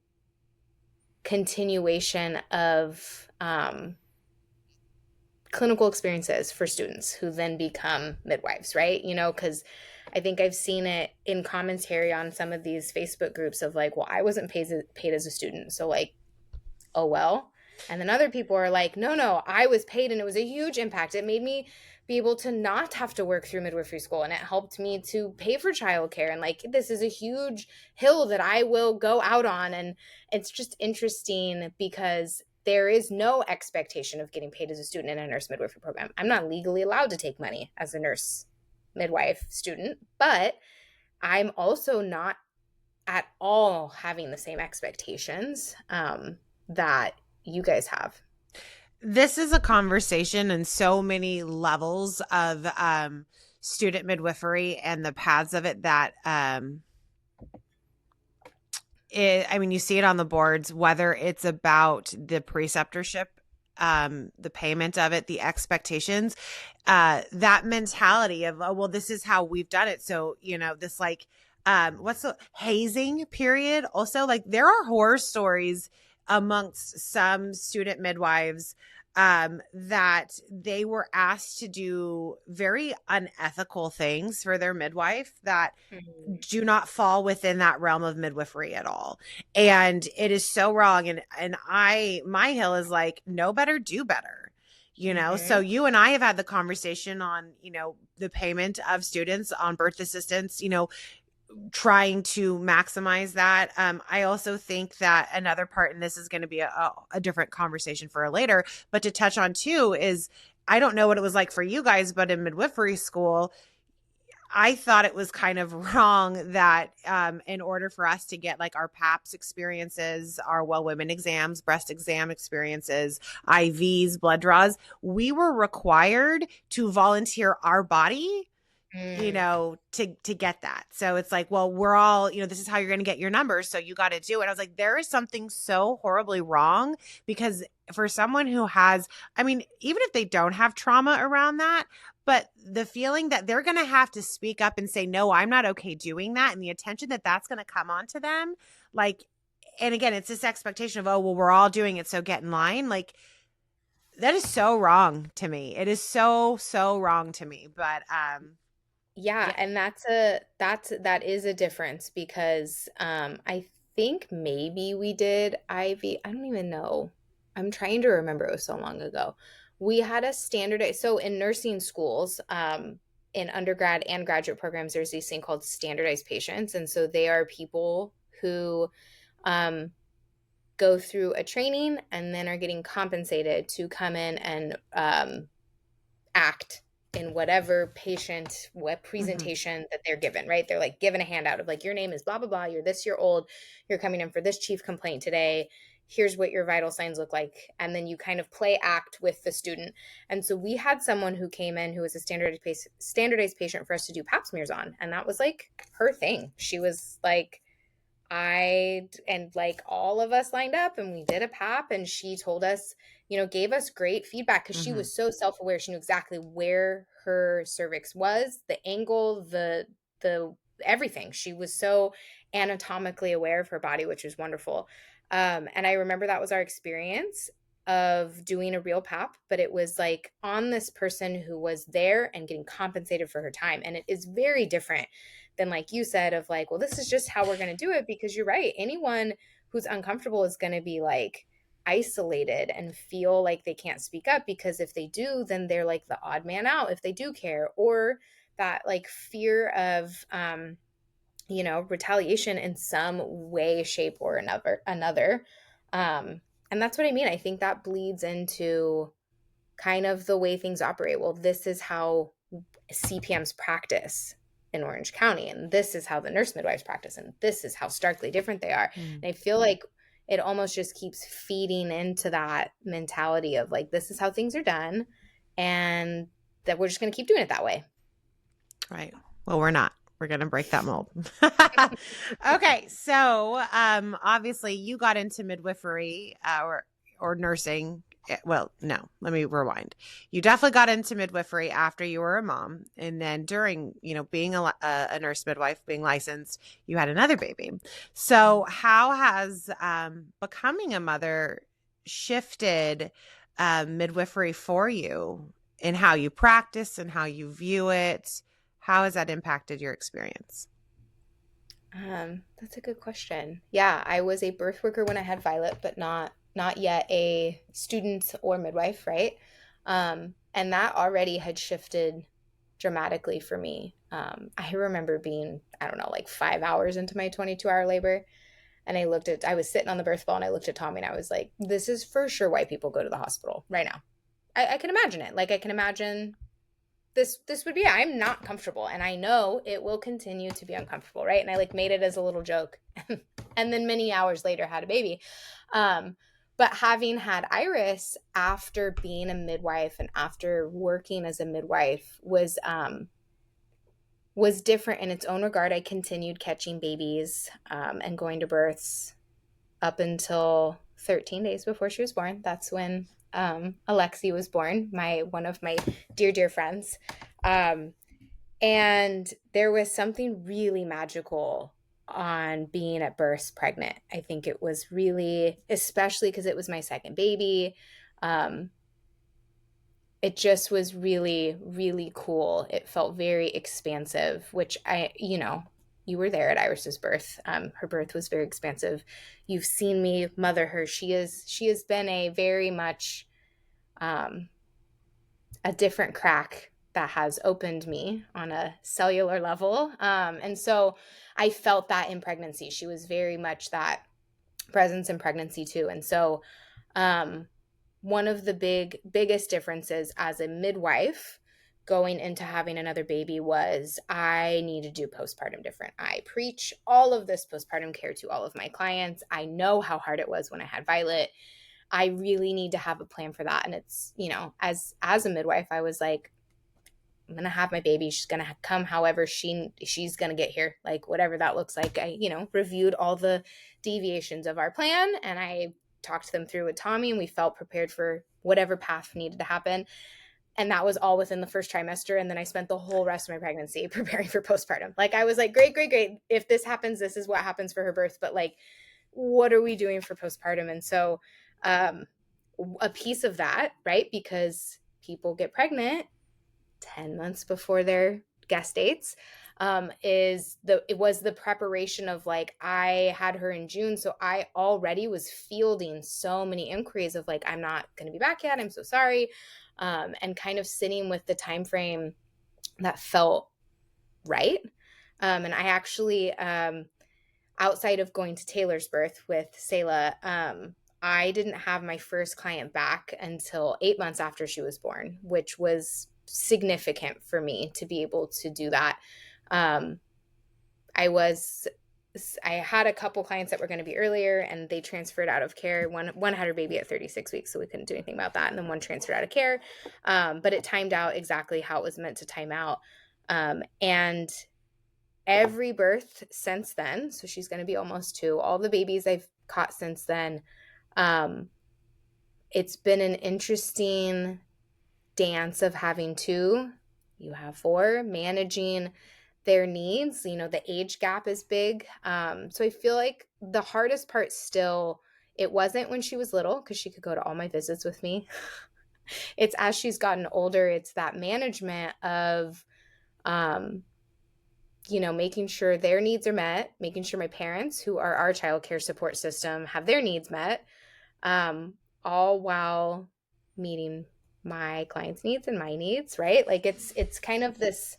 continuation of clinical experiences for students who then become midwives, right? Because I think I've seen it in commentary on some of these Facebook groups of like, well, I wasn't paid as a student. So like, oh, well. And then other people are like, no, I was paid and it was a huge impact. It made me be able to not have to work through midwifery school, and it helped me to pay for childcare. And like, this is a huge hill that I will go out on. And it's just interesting because there is no expectation of getting paid as a student in a nurse midwifery program. I'm not legally allowed to take money as a nurse midwife student, but I'm also not at all having the same expectations that you guys have. This is a conversation in so many levels of student midwifery and the paths of it that you see it on the boards, whether it's about the preceptorship, the payment of it, the expectations, that mentality of, oh, well, this is how we've done it. So, this like, what's the hazing period? Also, like, there are horror stories amongst some student midwives that they were asked to do very unethical things for their midwife that do not fall within that realm of midwifery at all. And it is so wrong. And my hill is like, know better, do better. So you and I have had the conversation on, the payment of students on birth assistance, trying to maximize that. I also think that another part, and this is going to be a different conversation for later, but to touch on too is, I don't know what it was like for you guys, but in midwifery school, I thought it was kind of wrong that in order for us to get like our PAPS experiences, our well women exams, breast exam experiences, IVs, blood draws, we were required to volunteer our body to get that. So it's like, well, we're all, this is how you're going to get your numbers. So you got to do it. I was like, there is something so horribly wrong, because for someone who has, even if they don't have trauma around that, but the feeling that they're going to have to speak up and say, no, I'm not okay doing that. And the attention that that's going to come onto them. Like, and again, it's this expectation of, oh, well, we're all doing it, so get in line. Like, that is so wrong to me. It is so, so wrong to me. But, yeah, and that is a difference, because I think maybe we did IV. I don't even know. I'm trying to remember. It was so long ago. We had a standardized, so in nursing schools, in undergrad and graduate programs, there's this thing called standardized patients. And so they are people who go through a training and then are getting compensated to come in and act in whatever presentation that they're given, right? They're like given a handout of like, your name is blah, blah, blah. You're this year old. You're coming in for this chief complaint today. Here's what your vital signs look like. And then you kind of play act with the student. And so we had someone who came in who was a standardized patient for us to do pap smears on. And that was like her thing. She was like, and like all of us lined up and we did a pap, and she told us, gave us great feedback, because she was so self-aware. She knew exactly where her cervix was, the angle, the everything. She was so, anatomically aware of her body, which was wonderful. And I remember that was our experience of doing a real pap, but it was like on this person who was there and getting compensated for her time. And it is very different than, like you said, of like, well, this is just how we're going to do it, because you're right. Anyone who's uncomfortable is going to be like isolated and feel like they can't speak up, because if they do, then they're like the odd man out if they do care, or that like fear of retaliation in some way, shape, or another. And that's what I mean. I think that bleeds into kind of the way things operate. Well, this is how CPMs practice in Orange County, and this is how the nurse midwives practice, and this is how starkly different they are. And I feel like it almost just keeps feeding into that mentality of like, this is how things are done, and that we're just going to keep doing it that way. Right. Well, we're not. We're going to break that mold. Okay. So, obviously you got into midwifery, or nursing. Well, no, let me rewind. You definitely got into midwifery after you were a mom. And then during, being a nurse midwife, being licensed, you had another baby. So how has, becoming a mother shifted, midwifery for you in how you practice and how you view it? How has that impacted your experience? That's a good question. Yeah, I was a birth worker when I had Violet, but not yet a student or midwife, right? And that already had shifted dramatically for me. I remember being, I don't know, like 5 hours into my 22-hour labor, and I was sitting on the birth ball, and I looked at Tommy, and I was like, this is for sure why people go to the hospital right now. I can imagine it. Like, I can imagine this would be, I'm not comfortable, and I know it will continue to be uncomfortable, right? And I like made it as a little joke, and then many hours later had a baby. But having had Iris after being a midwife and after working as a midwife was different in its own regard. I continued catching babies and going to births up until 13 days before she was born. That's when Alexi was born, one of my dear friends. And there was something really magical on being at birth pregnant. I think it was really, especially because it was my second baby, it just was really, really cool. It felt very expansive, which you were there at Iris's birth. Her birth was very expansive. You've seen me mother her. She has been a very much a different crack that has opened me on a cellular level. And so I felt that in pregnancy. She was very much that presence in pregnancy too. And so one of the biggest differences as a midwife going into having another baby was I need to do postpartum different. I preach all of this postpartum care to all of my clients. I know how hard it was when I had Violet. I really need to have a plan for that. And it's, as a midwife, I was like, I'm going to have my baby. She's going to come however she's going to get here, like whatever that looks like. I, reviewed all the deviations of our plan, and I talked them through with Tommy, and we felt prepared for whatever path needed to happen. And that was all within the first trimester. And then I spent the whole rest of my pregnancy preparing for postpartum. Like, I was like, great. If this happens, this is what happens for her birth. But like, what are we doing for postpartum? And so a piece of that, right? Because people get pregnant 10 months before their guest dates, it was the preparation of like, I had her in June. So I already was fielding so many inquiries of like, I'm not going to be back yet. I'm so sorry. And kind of sitting with the time frame that felt right. And I actually, outside of going to Taylor's birth with Selah, I didn't have my first client back until 8 months after she was born, which was significant for me to be able to do that. I had a couple clients that were going to be earlier, and they transferred out of care. One had her baby at 36 weeks, so we couldn't do anything about that. And then one transferred out of care. But it timed out exactly how it was meant to time out. And every birth since then, so she's going to be almost 2, all the babies I've caught since then, it's been an interesting dance of having 2, you have 4, managing their needs. You know, the age gap is big. So I feel like the hardest part still, it wasn't when she was little, because she could go to all my visits with me. It's as she's gotten older, it's that management of, um, you know, making sure their needs are met, making sure my parents, who are our child care support system, have their needs met, all while meeting my clients' needs and my needs, right? Like it's kind of this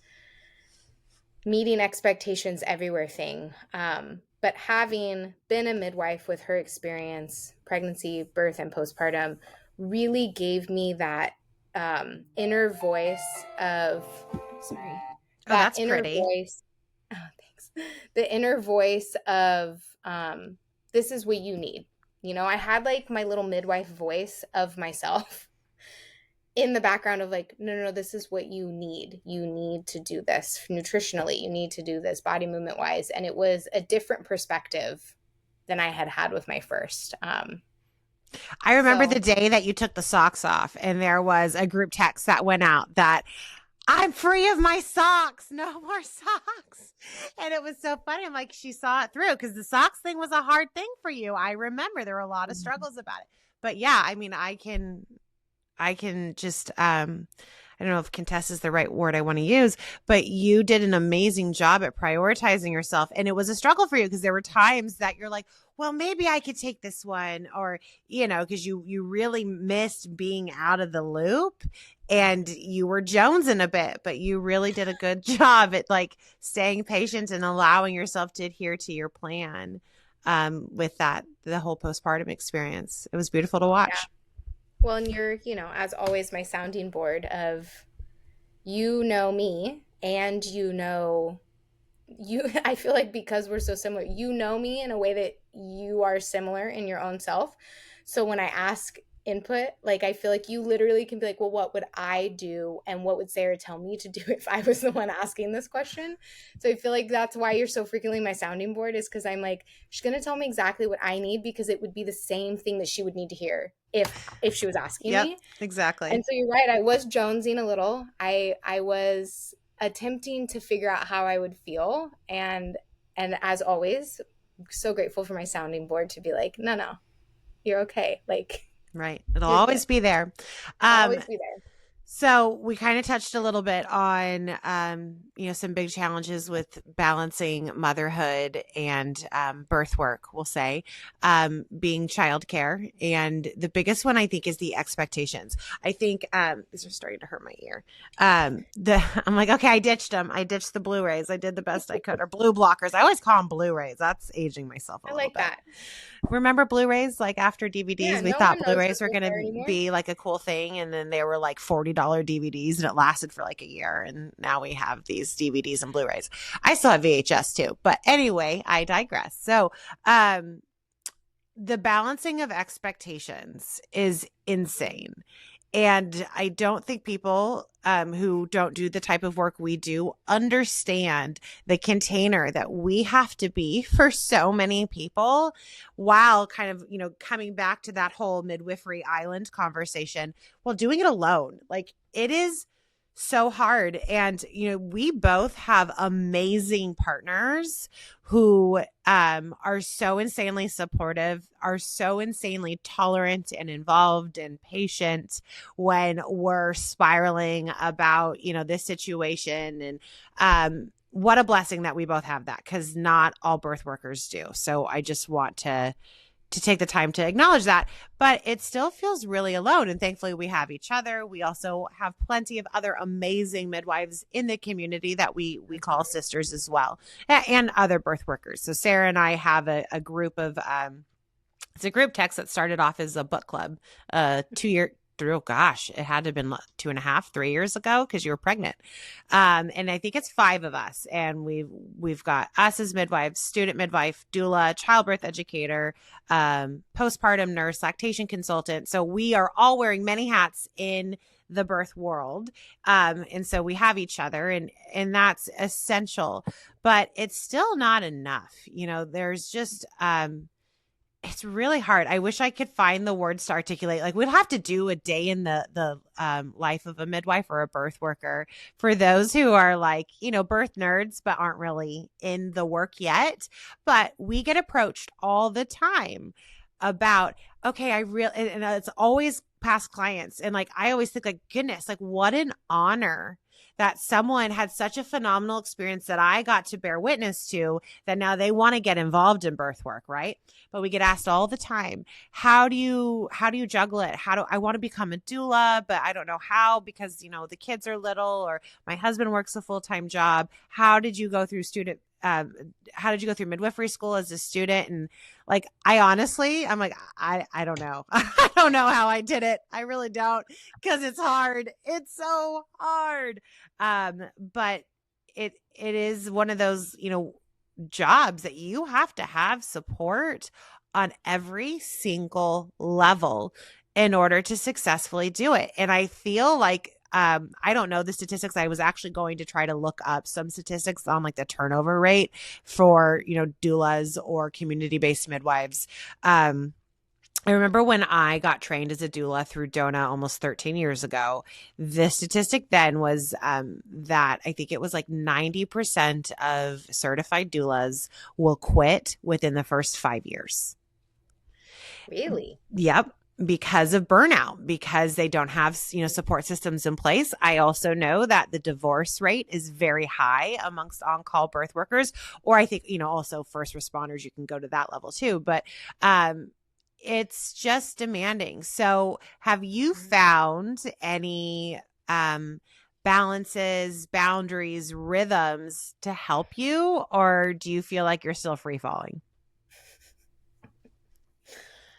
meeting expectations everywhere thing. But having been a midwife with her experience, pregnancy, birth, and postpartum, really gave me that inner voice of, sorry, Oh, that that's inner pretty. voice. Oh, thanks. The inner voice of, this is what you need. You know, I had like my little midwife voice of myself in the background of like, no, no, no, this is what you need. You need to do this nutritionally. You need to do this body movement wise. And it was a different perspective than I had had with my first. I remember the So day that you took the socks off and there was a group text that went out that I'm free of my socks. No more socks. And it was so funny. I'm like, she saw it through because the socks thing was a hard thing for you. I remember there were a lot of struggles about it. But yeah, I mean, I can just I don't know if contest is the right word I want to use, but you did an amazing job at prioritizing yourself. And it was a struggle for you because there were times that you're like, well, maybe I could take this one, or, you know, because you really missed being out of the loop and you were jonesing a bit, but you really did a good job at like staying patient and allowing yourself to adhere to your plan with that, the whole postpartum experience. It was beautiful to yeah. watch. Well, and you're, you know, as always, my sounding board of, you know me, and you know you. I feel like because we're so similar, you know me in a way that you are similar in your own self. So when I ask input, like I feel like you literally can be like, well, what would I do, and what would Sarah tell me to do if I was the one asking this question? So I feel like that's why you're so frequently my sounding board, is because I'm like, she's gonna tell me exactly what I need, because it would be the same thing that she would need to hear if she was asking Yep, me. And exactly. so you're right, I was jonesing a little. I was attempting to figure out how I would feel, and as always, so grateful for my sounding board to be like, no, no, you're okay. Like, Right. It'll you're good. always be there. I'll Um, always be there. so we kind of touched a little bit on, you know, some big challenges with balancing motherhood and birth work, we'll say, being childcare. And the biggest one, I think, is the expectations. I think these are starting to hurt my ear. I'm like, okay, I ditched them. I ditched the Blu-rays. I did the best I could, or blue blockers. I always call them Blu-rays. That's aging myself a I little like bit. that. Remember Blu-rays? Like after Yeah, DVDs, we no one thought knows what Blu-rays were those going are to anymore. be like a cool thing. And then they were like $40 DVDs and it lasted for like a year. And now we have these DVDs and Blu-rays. I still have VHS too. But anyway, I digress. So, the balancing of expectations is insane. And I don't think people who don't do the type of work we do understand the container that we have to be for so many people, while kind of, you know, coming back to that whole midwifery island conversation, while doing it alone. Like, it is so hard. And, you know, we both have amazing partners who are so insanely supportive, are so insanely tolerant and involved and patient when we're spiraling about, you know, this situation. And what a blessing that we both have that, because not all birth workers do. So I just want to take the time to acknowledge that, but it still feels really alone. And thankfully we have each other. We also have plenty of other amazing midwives in the community that we call sisters as well, and other birth workers. So Sarah and I have a group of, it's a group text that started off as a book club, 2 year, oh gosh, it had to have been 2.5, 3 years ago, because you were pregnant. And I think it's 5 of us. And we've got us as midwives, student midwife, doula, childbirth educator, postpartum nurse, lactation consultant. So we are all wearing many hats in the birth world. And so we have each other, and that's essential, but it's still not enough. You know, there's just, it's really hard. I wish I could find the words to articulate. Like we'd have to do a day in the life of a midwife or a birth worker for those who are like, birth nerds, but aren't really in the work yet. But we get approached all the time about, okay, and it's always past clients. And like, I always think like, goodness, like what an honor that someone had such a phenomenal experience that I got to bear witness to, that now they want to get involved in birth work, right? But we get asked all the time, how do you juggle it? I want to become a doula, but I don't know how because, the kids are little or my husband works a full-time job. How did you go through midwifery school as a student? And like, I'm like, I don't know. I don't know how I did it. I really don't, because it's hard. It's so hard. But it is one of those, jobs that you have to have support on every single level in order to successfully do it. And I feel like, I don't know the statistics. I was actually going to try to look up some statistics on like the turnover rate for, doulas or community-based midwives. I remember when I got trained as a doula through DONA almost 13 years ago, the statistic then was that I think it was like 90% of certified doulas will quit within the first 5 years. Really? Yep. Because of burnout, because they don't have, support systems in place. I also know that the divorce rate is very high amongst on-call birth workers, or I think, also first responders, you can go to that level too. But it's just demanding. So have you found any balances, boundaries, rhythms to help you, or do you feel like you're still free falling?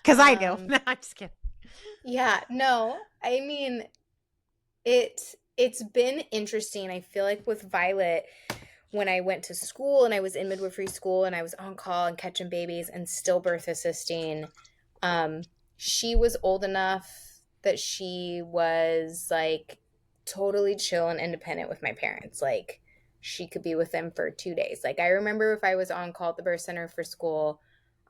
Because I do. No, I'm just kidding. Yeah, no, I mean, it's been interesting. I feel like with Violet, when I went to school and I was in midwifery school and I was on call and catching babies and stillbirth assisting, she was old enough that she was like totally chill and independent with my parents. Like she could be with them for 2 days. Like I remember if I was on call at the birth center for school,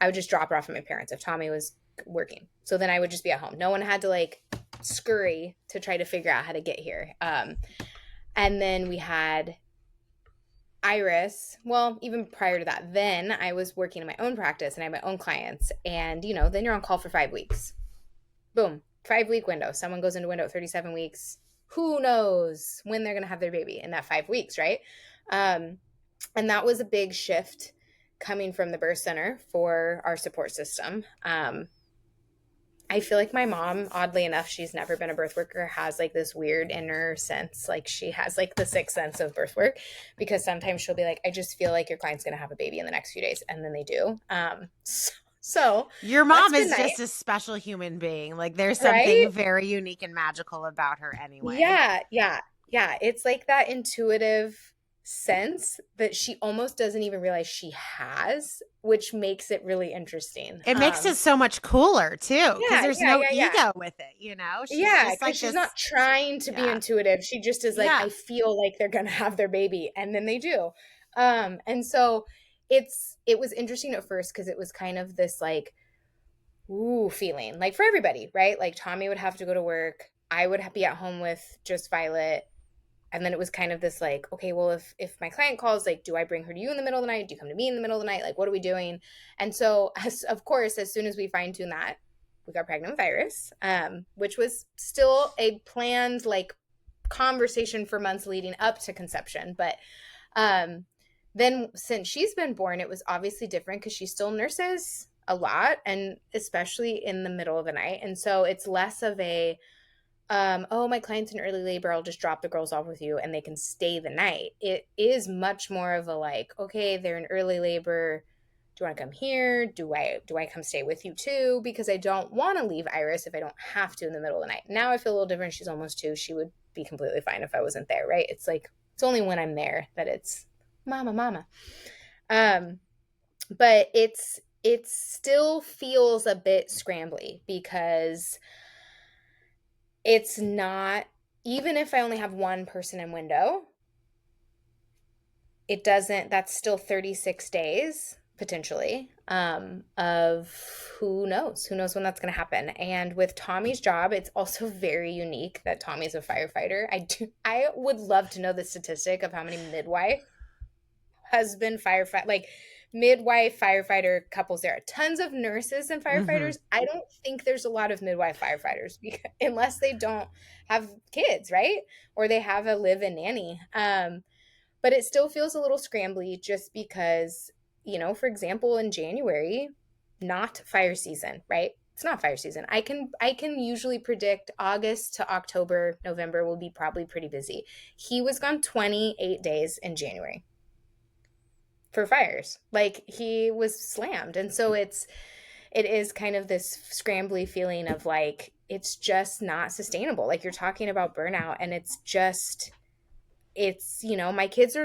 I would just drop her off at my parents if Tommy was working. So then I would just be at home. No one had to like scurry to try to figure out how to get here. And then we had Iris. Well, even prior to that, then I was working in my own practice and I had my own clients. And, then you're on call for 5 weeks. Boom. 5-week window. Someone goes into window at 37 weeks. Who knows when they're going to have their baby in that 5 weeks, right? And that was a big shift coming from the birth center for our support system. I feel like my mom, oddly enough, she's never been a birth worker, has like this weird inner sense. Like she has like the sixth sense of birth work, because sometimes she'll be like, I just feel like your client's going to have a baby in the next few days. And then they do. So your mom is just a special human being. Like there's something very unique and magical about her anyway. Yeah. It's like that intuitive sense that she almost doesn't even realize she has, which makes it really interesting. It makes it so much cooler too, because there's no ego with it, She's she's not trying to be intuitive. She just is like, I feel like they're gonna have their baby, and then they do. And so it was interesting at first because it was kind of this like ooh feeling, like for everybody, right? Like Tommy would have to go to work, I would be at home with just Violet. And then it was kind of this like, okay, well, if my client calls, like, do I bring her to you in the middle of the night? Do you come to me in the middle of the night? Like, what are we doing? And so, of course, as soon as we fine-tune that, we got pregnant with Iris, which was still a planned, like, conversation for months leading up to conception. But then since she's been born, it was obviously different because she still nurses a lot, and especially in the middle of the night. And so it's less of a oh, my client's in early labor, I'll just drop the girls off with you and they can stay the night. It is much more of a like, okay, they're in early labor. Do you want to come here? Do I come stay with you too? Because I don't want to leave Iris if I don't have to in the middle of the night. Now I feel a little different. She's almost 2. She would be completely fine if I wasn't there, right? It's like, it's only when I'm there that it's mama. But it still feels a bit scrambly because it's not, even if I only have one person in window, that's still 36 days potentially, of who knows when that's going to happen. And with Tommy's job, it's also very unique that Tommy's a firefighter. I would love to know the statistic of how many midwife, husband, firefighter, like midwife, firefighter couples there are. Tons of nurses and Mm-hmm. firefighters. I don't think there's a lot of midwife firefighters because, unless they don't have kids, right? Or they have a live-in nanny. But it still feels a little scrambly just because, for example, in January, not fire season, right? It's not fire season. I can usually predict August to October, November will be probably pretty busy. He was gone 28 days in January for fires. Like, he was slammed. And so it is kind of this scrambly feeling of like it's just not sustainable. Like, you're talking about burnout, and it's my kids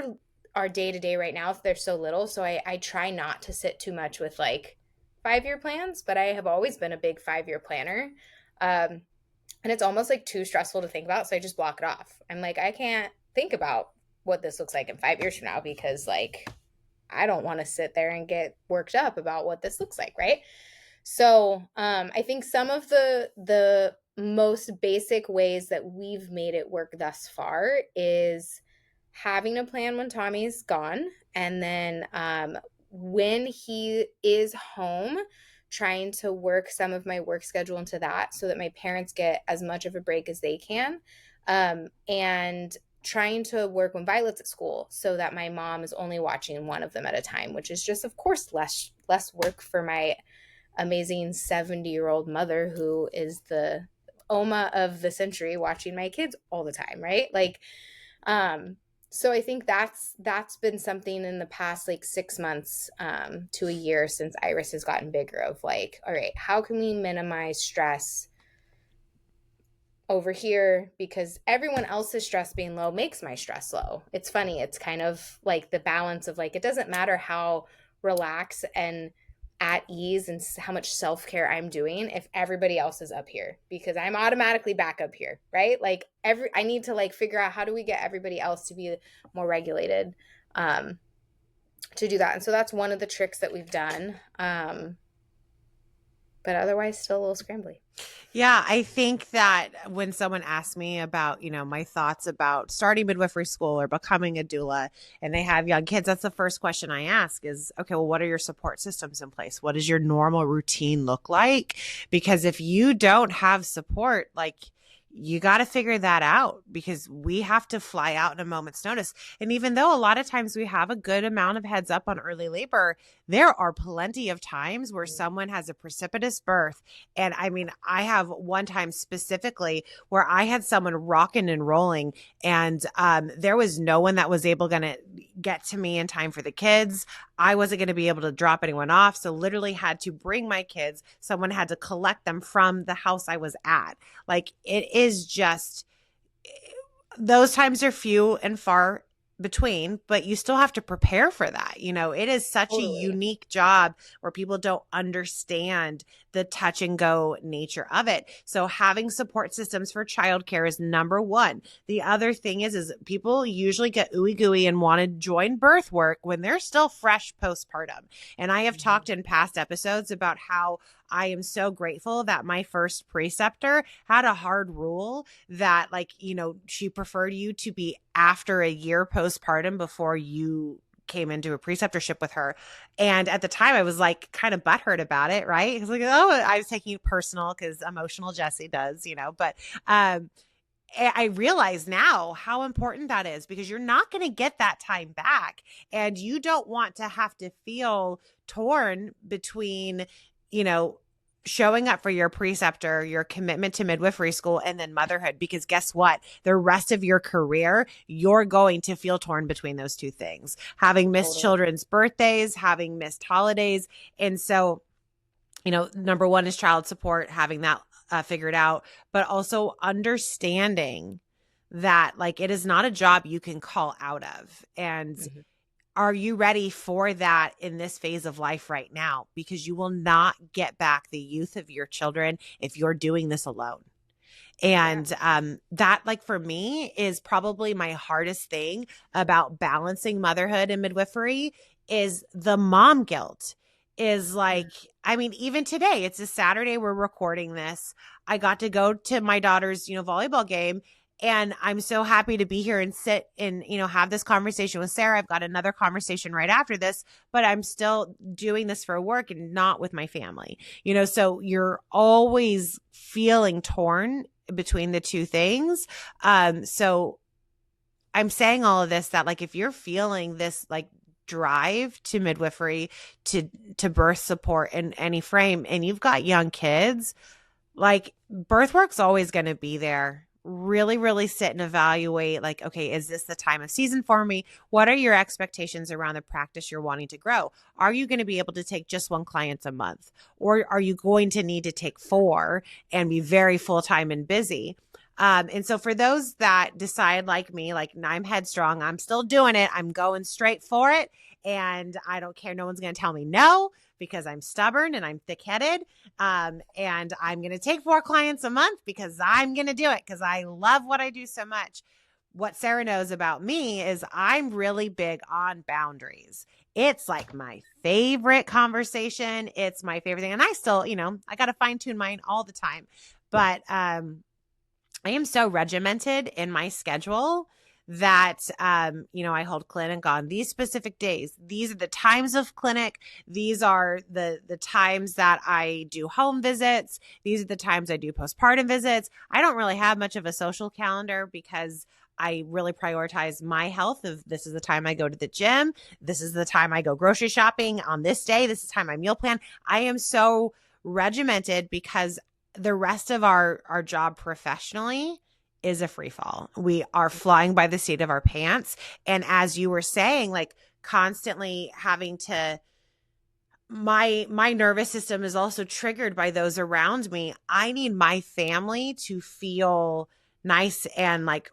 are day to day right now. They're so little, so I try not to sit too much with like 5-year plans, but I have always been a big 5-year planner. um and it's almost like too stressful to think about, so I just block it off. I'm like, I can't think about what this looks like in 5 years from now, because like I don't want to sit there and get worked up about what this looks like, right? So I think some of the most basic ways that we've made it work thus far is having a plan when Tommy's gone, and then when he is home, trying to work some of my work schedule into that so that my parents get as much of a break as they can, and trying to work when Violet's at school so that my mom is only watching one of them at a time, which is just, of course, less work for my amazing 70-year-old mother who is the Oma of the century, watching my kids all the time, right? Like, so I think that's been something in the past like 6 months to a year since Iris has gotten bigger, of like, all right, how can we minimize stress over here, because everyone else's stress being low makes my stress low. It's funny. It's kind of like the balance of like, it doesn't matter how relaxed and at ease and how much self-care I'm doing if everybody else is up here, because I'm automatically back up here, right? Like I need to like figure out how do we get everybody else to be more regulated, to do that. And so that's one of the tricks that we've done. But otherwise still a little scrambly. Yeah, I think that when someone asks me about, my thoughts about starting midwifery school or becoming a doula and they have young kids, that's the first question I ask is, okay, well, what are your support systems in place? What does your normal routine look like? Because if you don't have support, like, you got to figure that out, because we have to fly out in a moment's notice. And even though a lot of times we have a good amount of heads up on early labor, there are plenty of times where someone has a precipitous birth. And I mean, I have one time specifically where I had someone rocking and rolling, and there was no one that was able to get to me in time for the kids. I wasn't going to be able to drop anyone off. So literally had to bring my kids. Someone had to collect them from the house I was at. Like, it is just, those times are few and far between, but you still have to prepare for that. It is such a Totally. unique job where people don't understand the touch and go nature of it. So having support systems for childcare is number one. The other thing is people usually get ooey gooey and want to join birth work when they're still fresh postpartum. And I have talked in past episodes about how I am so grateful that my first preceptor had a hard rule that, like, she preferred you to be after a year postpartum before you came into a preceptorship with her. And at the time I was like kind of butthurt about it, right? Because like, oh, I was taking it personal because emotional Jessie does, but I realize now how important that is, because you're not going to get that time back. And you don't want to have to feel torn between, showing up for your preceptor, your commitment to midwifery school, and then motherhood. Because guess what? The rest of your career, you're going to feel torn between those two things. Having missed Totally. children's birthdays, having missed holidays. And so, number one is child support, having that figured out, but also understanding that, like, it is not a job you can call out of. And are you ready for that in this phase of life right now? Because you will not get back the youth of your children if you're doing this alone. And that, like, for me, is probably my hardest thing about balancing motherhood and midwifery is the mom guilt is like, I mean, even today, it's a Saturday, we're recording this. I got to go to my daughter's, volleyball game, and I'm so happy to be here and sit and, have this conversation with Sarah. I've got another conversation right after this, but I'm still doing this for work and not with my family, so you're always feeling torn between the two things. So I'm saying all of this that, like, if you're feeling this, like, drive to midwifery, to birth support in any frame, and you've got young kids, like, birth work's always going to be there. Really, really sit and evaluate, like, okay, is this the time of season for me? What are your expectations around the practice you're wanting to grow? Are you going to be able to take just one client a month? Or are you going to need to take 4 and be very full-time and busy? And so for those that decide like me, like, I'm headstrong, I'm still doing it, I'm going straight for it, and I don't care. No one's going to tell me no, because I'm stubborn and I'm thick-headed. And I'm going to take 4 clients a month because I'm going to do it because I love what I do so much. What Sarah knows about me is I'm really big on boundaries. It's like my favorite conversation. It's my favorite thing. And I still, I got to fine tune mine all the time. But, I am so regimented in my schedule that, I hold clinic on these specific days. These are the times of clinic. These are the times that I do home visits. These are the times I do postpartum visits. I don't really have much of a social calendar because I really prioritize my health. This is the time I go to the gym. This is the time I go grocery shopping on this day. This is the time I meal plan. I am so regimented because the rest of our job professionally is a free fall. We are flying by the seat of our pants. And as you were saying, like, constantly having to, my nervous system is also triggered by those around me. I need my family to feel nice and, like,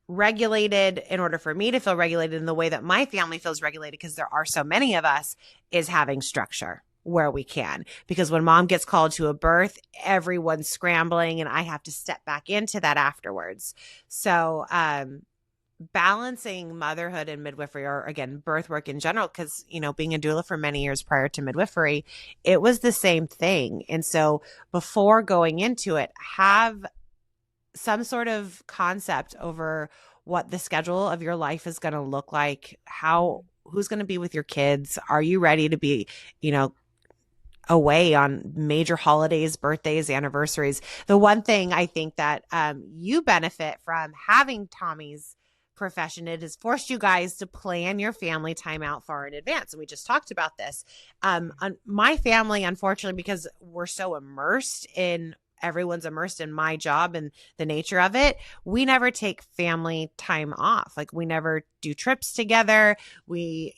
regulated in order for me to feel regulated in the way that my family feels regulated, because there are so many of us, is having structure where we can. Because when mom gets called to a birth, everyone's scrambling and I have to step back into that afterwards. So balancing motherhood and midwifery, or again, birth work in general, because, being a doula for many years prior to midwifery, it was the same thing. And so before going into it, have some sort of concept over what the schedule of your life is going to look like, who's going to be with your kids. Are you ready to be, away on major holidays, birthdays, anniversaries? The one thing I think that you benefit from having Tommy's profession, it has forced you guys to plan your family time out far in advance. And we just talked about this. My family, unfortunately, because everyone's immersed in my job and the nature of it, we never take family time off. Like, we never do trips together. We're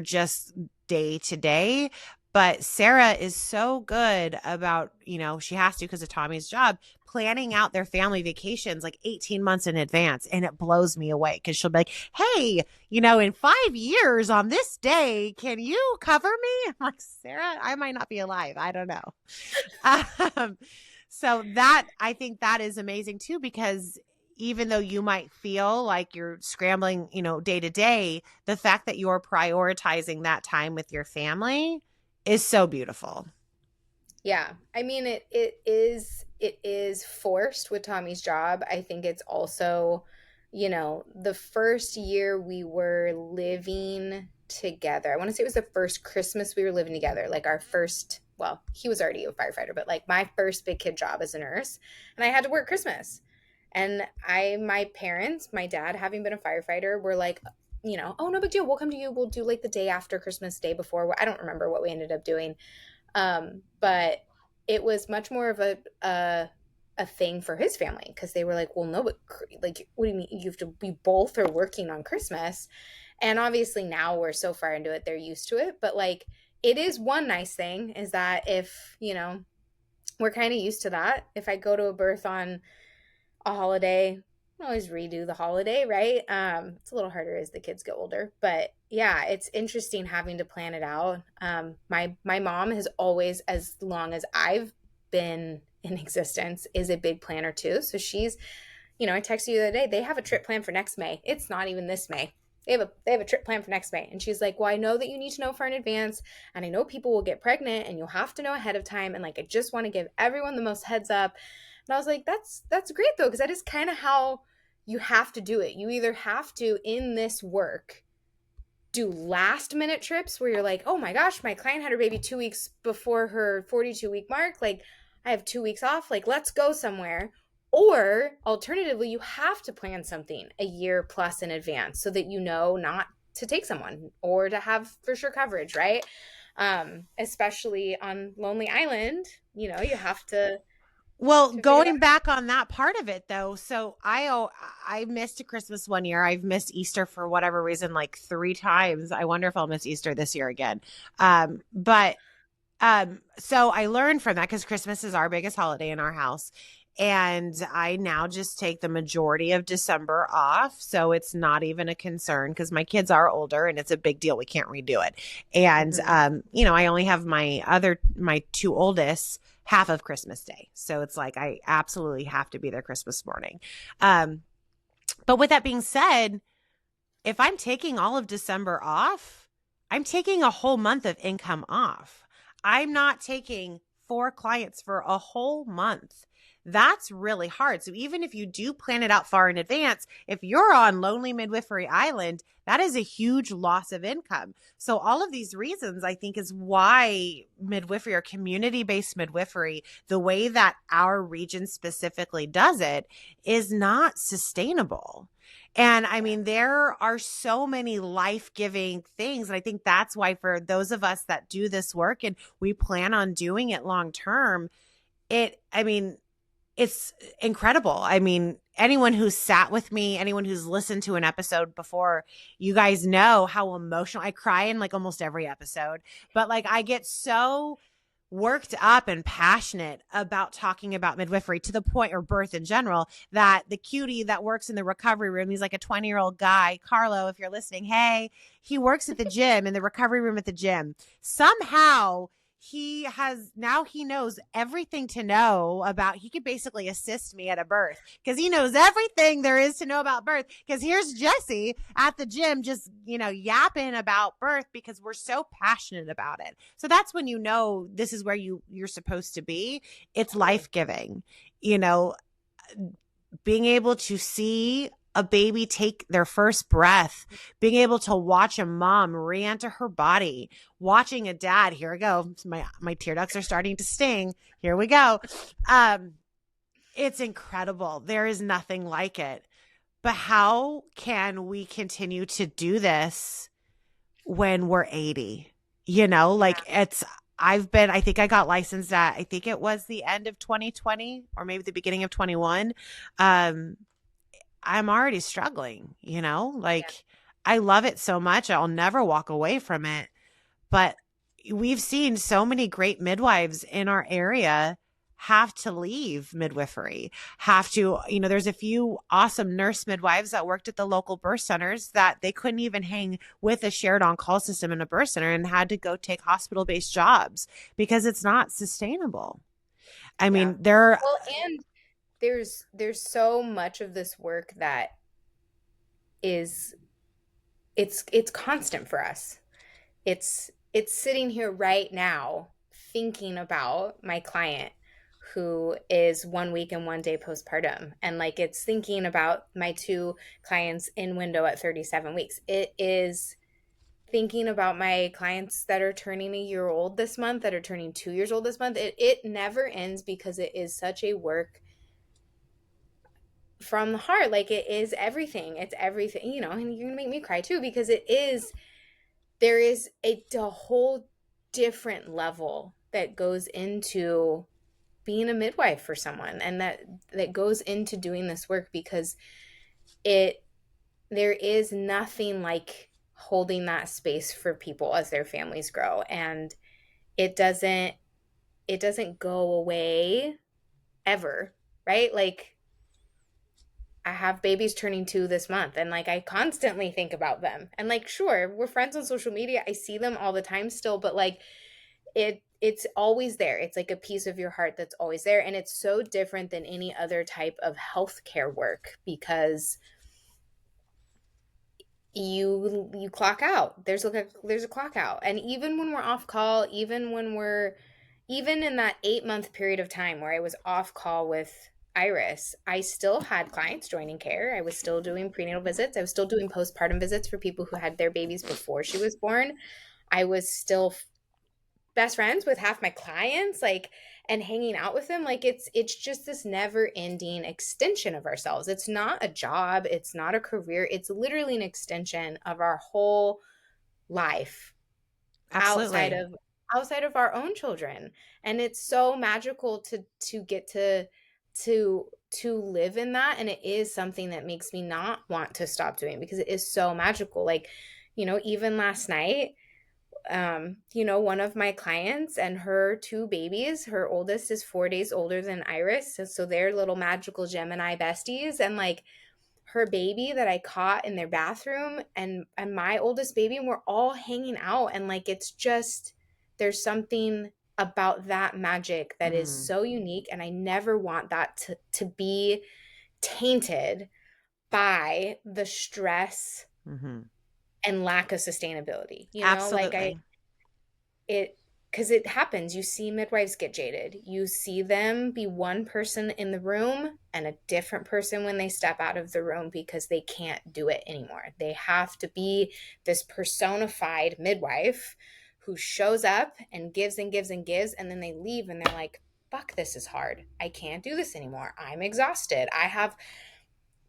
just day to day. But Sarah is so good about, she has to, because of Tommy's job, planning out their family vacations like 18 months in advance. And it blows me away, because she'll be like, hey, in 5 years on this day, can you cover me? I'm like, Sarah, I might not be alive. I don't know. So I think that is amazing too, because even though you might feel like you're scrambling, day to day, the fact that you're prioritizing that time with your family is so beautiful. Yeah. I mean, it is forced with Tommy's job. I think it's also, the first year we were living together, I want to say it was the first Christmas we were living together, like our first, well, he was already a firefighter, but like my first big kid job as a nurse, and I had to work Christmas. And my parents, my dad having been a firefighter, were like, oh, no big deal. We'll come to you. We'll do like the day after Christmas, day before. I don't remember what we ended up doing. But it was much more of a thing for his family, because they were like, well, no, but like, what do you mean? We both are working on Christmas. And obviously now we're so far into it, they're used to it. But like, it is one nice thing is that if, we're kind of used to that. If I go to a birth on a holiday, always redo the holiday, right? It's a little harder as the kids get older, but yeah, it's interesting having to plan it out. My mom has always, as long as I've been in existence, is a big planner too. So she's, I texted you the other day, they have a trip planned for next May. It's not even this May. They have a trip planned for next May. And she's like, well, I know that you need to know far in advance, and I know people will get pregnant, and you'll have to know ahead of time. And like, I just want to give everyone the most heads up. And I was like, that's great though, because that is kind of how you have to do it. You either have to, in this work, do last minute trips where you're like, oh my gosh, my client had her baby 2 weeks before her 42-week mark. Like, I have 2 weeks off. Like, let's go somewhere. Or alternatively, you have to plan something a year plus in advance so that you know not to take someone or to have for sure coverage, right? Especially on Lonely Island, you have Well, to figure that going back on that part of it though, so I missed a Christmas one year. I've missed Easter for whatever reason like 3 times. I wonder if I'll miss Easter this year again. But so I learned from that because Christmas is our biggest holiday in our house. And I now just take the majority of December off. So it's not even a concern because my kids are older and it's a big deal. We can't redo it. And, I only have my two oldest half of Christmas Day. So it's like I absolutely have to be there Christmas morning. But with that being said, if I'm taking all of December off, I'm taking a whole month of income off. I'm not taking 4 clients for a whole month. That's really hard. So even if you do plan it out far in advance, if you're on Lonely Midwifery Island, that is a huge loss of income. So all of these reasons, I think, is why midwifery or community-based midwifery, the way that our region specifically does it, is not sustainable. And I mean, there are so many life-giving things. And I think that's why for those of us that do this work and we plan on doing it long term, it's incredible. I mean, anyone who's sat with me, anyone who's listened to an episode before, you guys know how emotional I cry in like almost every episode. But like I get so worked up and passionate about talking about midwifery to the point, or birth in general, that the cutie that works in the recovery room, he's like a 20-year-old guy, Carlo, if you're listening, hey, he works at the gym, in the recovery room at the gym. Somehow he knows everything to know about, he could basically assist me at a birth because he knows everything there is to know about birth. Because here's Jesse at the gym just, yapping about birth because we're so passionate about it. So that's when this is where you're supposed to be. It's life-giving, being able to see a baby take their first breath, being able to watch a mom re-enter her body, watching a dad, here we go. My tear ducts are starting to sting. Here we go. It's incredible. There is nothing like it. But how can we continue to do this when we're 80? I think I got licensed at, I think it was the end of 2020 or maybe the beginning of 21. I'm already struggling, I love it so much. I'll never walk away from it. But we've seen so many great midwives in our area have to leave midwifery, there's a few awesome nurse midwives that worked at the local birth centers that they couldn't even hang with a shared on-call system in a birth center and had to go take hospital-based jobs because it's not sustainable. I mean, and there's so much of this work that it's constant for us. It's sitting here right now thinking about my client who is 1 week and 1 day postpartum, and like it's thinking about my 2 clients in window at 37 weeks. It is thinking about my clients that are turning a year old this month, that are turning 2 years old this month. It never ends because it is such a work from the heart. Like it is everything. It's everything, and you're gonna make me cry too, because there is a whole different level that goes into being a midwife for someone, and that goes into doing this work, because there is nothing like holding that space for people as their families grow, and it doesn't go away ever, right? Like I have babies turning 2 this month, and like I constantly think about them, and like sure, we're friends on social media, I see them all the time still, but like it's always there. It's like a piece of your heart that's always there, and it's so different than any other type of healthcare work because you clock out. There's a clock out. And even when we're off call, even in that 8-month period of time where I was off call with Iris, I still had clients joining care. I was still doing prenatal visits. I was still doing postpartum visits for people who had their babies before she was born. I was still best friends with half my clients, like, and hanging out with them. Like, it's just this never ending extension of ourselves. It's not a job, it's not a career, it's literally an extension of our whole life outside Absolutely. of our own children. And it's so magical to get to live in that. And it is something that makes me not want to stop doing, because it is so magical. Like, even last night, one of my clients and her two babies, her oldest is 4 days older than Iris. So they're little magical Gemini besties. And like, her baby that I caught in their bathroom and my oldest baby, and we're all hanging out. And like, it's just, there's something about that magic that is Mm-hmm. so unique. And I never want that to be tainted by the stress Mm-hmm. and lack of sustainability. Like, Absolutely. it because it happens. You see midwives get jaded. You see them be one person in the room and a different person when they step out of the room, because they can't do it anymore. They have to be this personified midwife who shows up and gives and gives and gives, and then they leave and they're like, fuck, this is hard. I can't do this anymore. I'm exhausted. I have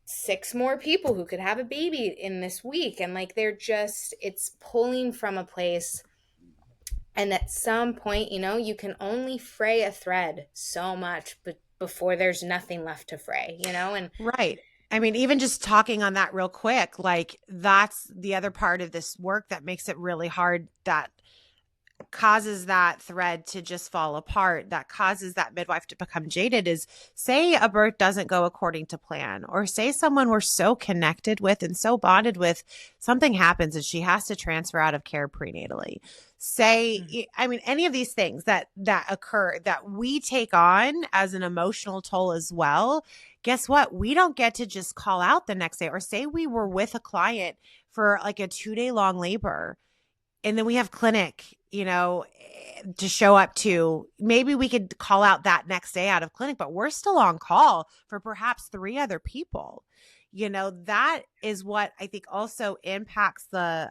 6 more people who could have a baby in this week. And like, it's pulling from a place. And at some point, you can only fray a thread so much, but before there's nothing left to fray, and Right. I mean, even just talking on that real quick, like that's the other part of this work that makes it really hard, that causes that thread to just fall apart, that causes that midwife to become jaded, is say a birth doesn't go according to plan, or say someone we're so connected with and so bonded with, something happens and she has to transfer out of care prenatally. Say, I mean, any of these things that occur that we take on as an emotional toll as well. Guess what? We don't get to just call out the next day, or say we were with a client for like a 2-day long labor and then we have clinic, to show up to. Maybe we could call out that next day out of clinic, but we're still on call for perhaps 3 other people. That is what I think also impacts the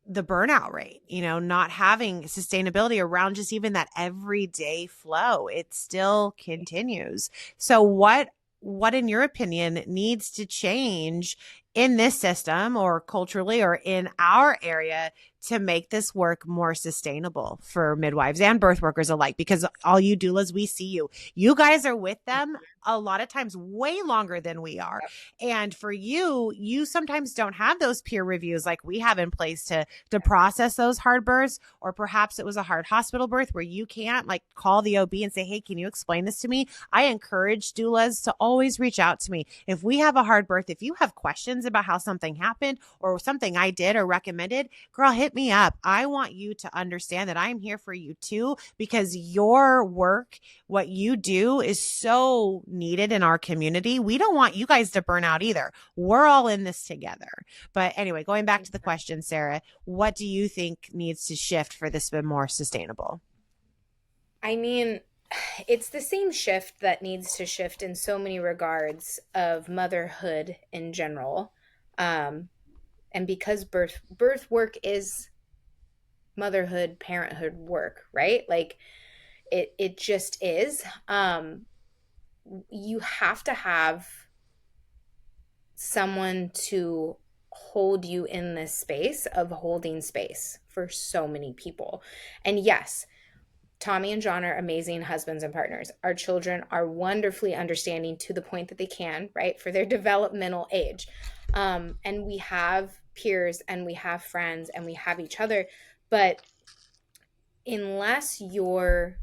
burnout rate, not having sustainability around just even that everyday flow. It still continues. So what in your opinion needs to change in this system or culturally or in our area to make this work more sustainable for midwives and birth workers alike? Because all you doulas, we see you. You guys are with them a lot of times way longer than we are. And for you, you sometimes don't have those peer reviews like we have in place to process those hard births, or perhaps it was a hard hospital birth where you can't like call the OB and say, hey, can you explain this to me? I encourage doulas to always reach out to me. If we have a hard birth, if you have questions about how something happened or something I did or recommended, girl, hit me up. I want you to understand that I'm here for you too, because your work, what you do, is so needed in our community. We don't want you guys to burn out either. We're all in this together. But anyway, going back to the question, Sarah, what do you think needs to shift for this to be more sustainable? I mean, it's the same shift that needs to shift in so many regards of motherhood in general. And because birth work is motherhood, parenthood work, right? Like, it just is. You have to have someone to hold you in this space of holding space for so many people. And yes, Tommy and John are amazing husbands and partners. Our children are wonderfully understanding to the point that they can, right, for their developmental age. And we have peers and we have friends and we have each other. But unless you're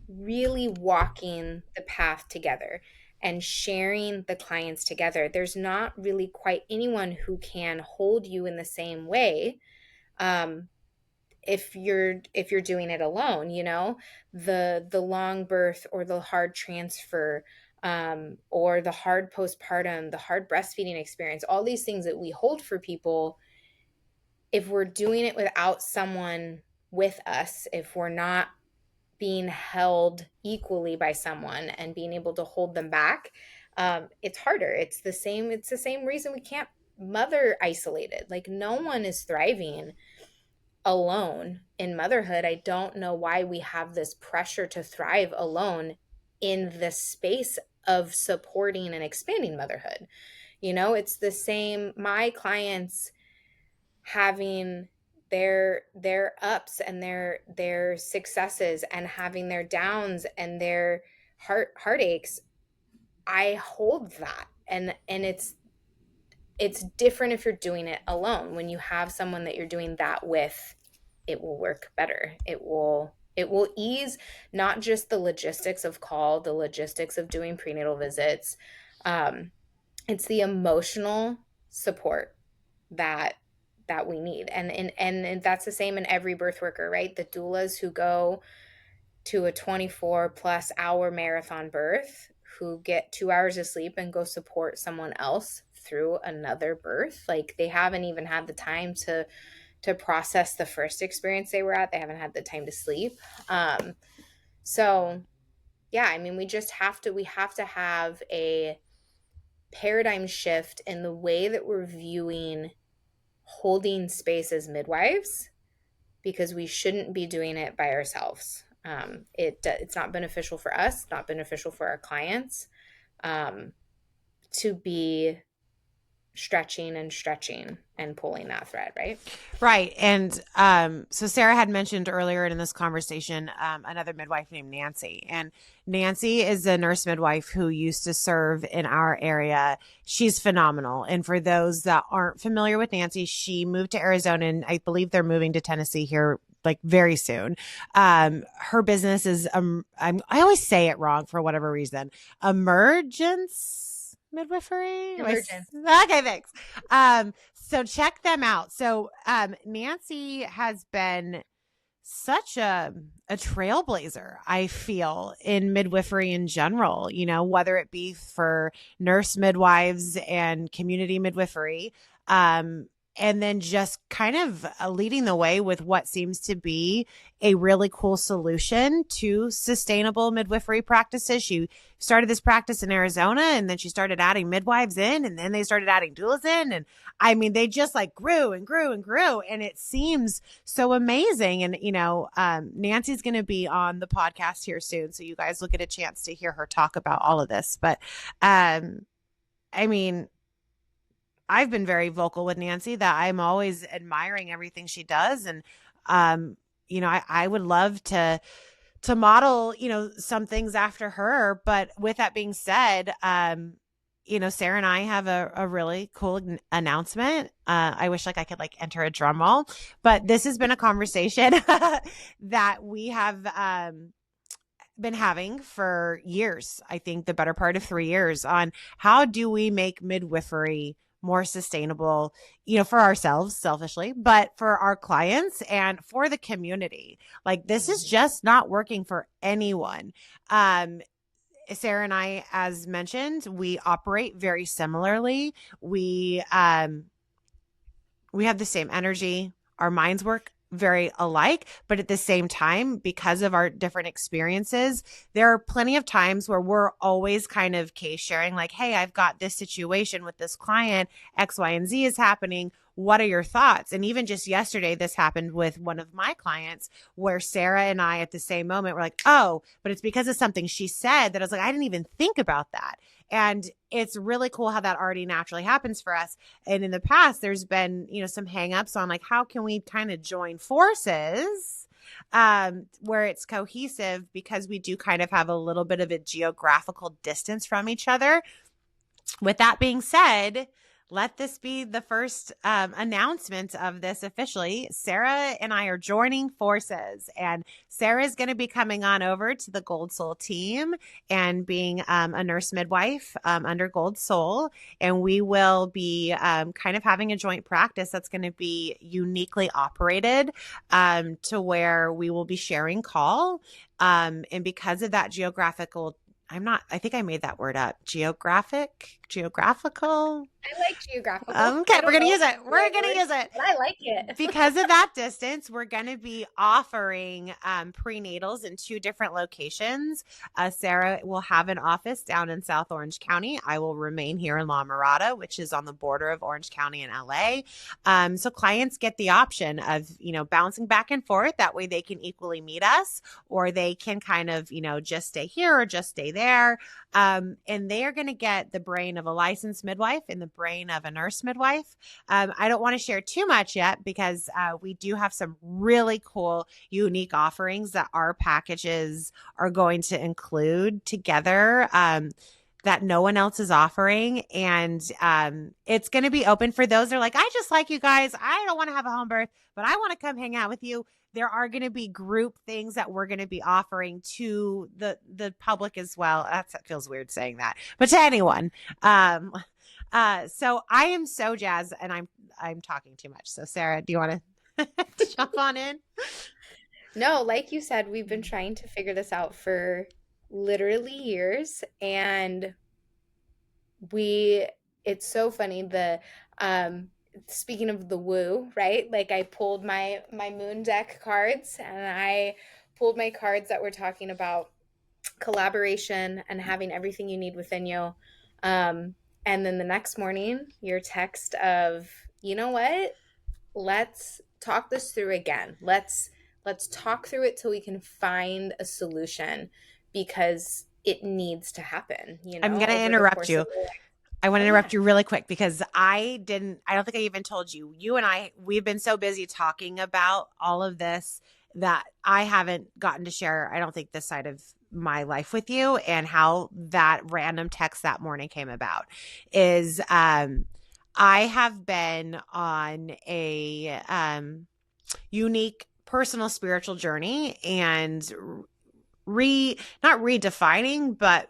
really walking the path together and sharing the clients together, there's not really quite anyone who can hold you in the same way. If you're doing it alone, the long birth or the hard transfer, or the hard postpartum, the hard breastfeeding experience, all these things that we hold for people, if we're doing it without someone with us, if we're not being held equally by someone and being able to hold them back, it's harder. It's the same reason we can't mother isolated. Like, no one is thriving alone in motherhood. I don't know why we have this pressure to thrive alone in the space of supporting and expanding motherhood. It's the same, my clients having their ups and their successes, and having their downs and their heartaches. I hold that, and it's different if you're doing it alone. When you have someone that you're doing that with, it will work better. It will ease not just the logistics of call, the logistics of doing prenatal visits. It's the emotional support that we need. And that's the same in every birth worker, right? The doulas who go to a 24 plus hour marathon birth, who get 2 hours of sleep and go support someone else through another birth. Like, they haven't even had the time to process the first experience they were at. They haven't had the time to sleep. So yeah, I mean, we have to have a paradigm shift in the way that we're viewing holding space as midwives, because we shouldn't be doing it by ourselves. It's not beneficial for us, not beneficial for our clients, to be stretching and pulling that thread, right? Right. And so Sarah had mentioned earlier in this conversation another midwife named Nancy. And Nancy is a nurse midwife who used to serve in our area. She's phenomenal. And for those that aren't familiar with Nancy, she moved to Arizona, and I believe they're moving to Tennessee here like very soon. Her business is, I always say it wrong for whatever reason, Emergence Midwifery. Emergence. Okay, thanks. So check them out. So Nancy has been such a trailblazer, I feel, in midwifery in general, whether it be for nurse midwives and community midwifery, and then just kind of leading the way with what seems to be a really cool solution to sustainable midwifery practices. She started this practice in Arizona, and then she started adding midwives in, and then they started adding doulas in. And I mean, they just like grew and grew and grew, and it seems so amazing. And, Nancy's going to be on the podcast here soon, so you guys will get a chance to hear her talk about all of this. But, I mean, I've been very vocal with Nancy that I'm always admiring everything she does. And, I would love to model, some things after her. But with that being said, Sarah and I have a really cool announcement. I wish I could enter a drum roll, but this has been a conversation that we have, been having for years. I think the better part of 3 years, on how do we make midwifery more sustainable, for ourselves selfishly, but for our clients and for the community. Like, this is just not working for anyone. Sarah and I, as mentioned, we operate very similarly. We have the same energy. Our minds work very alike, but at the same time, because of our different experiences, there are plenty of times where we're always kind of case sharing, like, hey, I've got this situation with this client, X, Y, and Z is happening. What are your thoughts? And even just yesterday, this happened with one of my clients, where Sarah and I at the same moment were like, oh, but it's because of something she said that I was like, I didn't even think about that. And it's really cool how that already naturally happens for us. And in the past, there's been, some hangups on like, how can we kind of join forces where it's cohesive, because we do kind of have a little bit of a geographical distance from each other. With that being said, let this be the first announcement of this officially. Sarah and I are joining forces, and Sarah is going to be coming on over to the Gold Soul team and being a nurse midwife under Gold Soul. And we will be kind of having a joint practice that's going to be uniquely operated to where we will be sharing call. And because of that geographical I think I made that word up. Geographical. I like geographical. Okay, I we're don't gonna know use if it. it's the We're right gonna word, use it. but I like it. Because of that distance, we're going to be offering prenatals in 2 different locations. Sarah will have an office down in South Orange County. I will remain here in La Mirada, which is on the border of Orange County and LA. So clients get the option of, bouncing back and forth. That way they can equally meet us, or they can kind of, just stay here or just stay there. And they are going to get the brain of a licensed midwife and the brain of a nurse midwife. I don't want to share too much yet because we do have some really cool, unique offerings that our packages are going to include together. That no one else is offering. And it's going to be open for those that are like, I just like you guys. I don't want to have a home birth, but I want to come hang out with you. There are going to be group things that we're going to be offering to the public as well. That feels weird saying that, but to anyone. So I am so jazzed, and I'm talking too much. So Sarah, do you want to jump on in? No, like you said, we've been trying to figure this out for literally years, and it's so funny. Speaking of the woo, right? Like I pulled my moon deck cards, and I pulled my cards that were talking about collaboration and having everything you need within you. And then the next morning, your text of, you know what? Let's talk this through again. Let's talk through it till we can find a solution, because it needs to happen, I'm going to over the interrupt course you. of the life. I want to Oh interrupt yeah. you really quick because I don't think I even told you. You and I, we've been so busy talking about all of this that I haven't gotten to share, I don't think, this side of my life with you, and how that random text that morning came about is I have been on a unique personal spiritual journey, and not redefining, but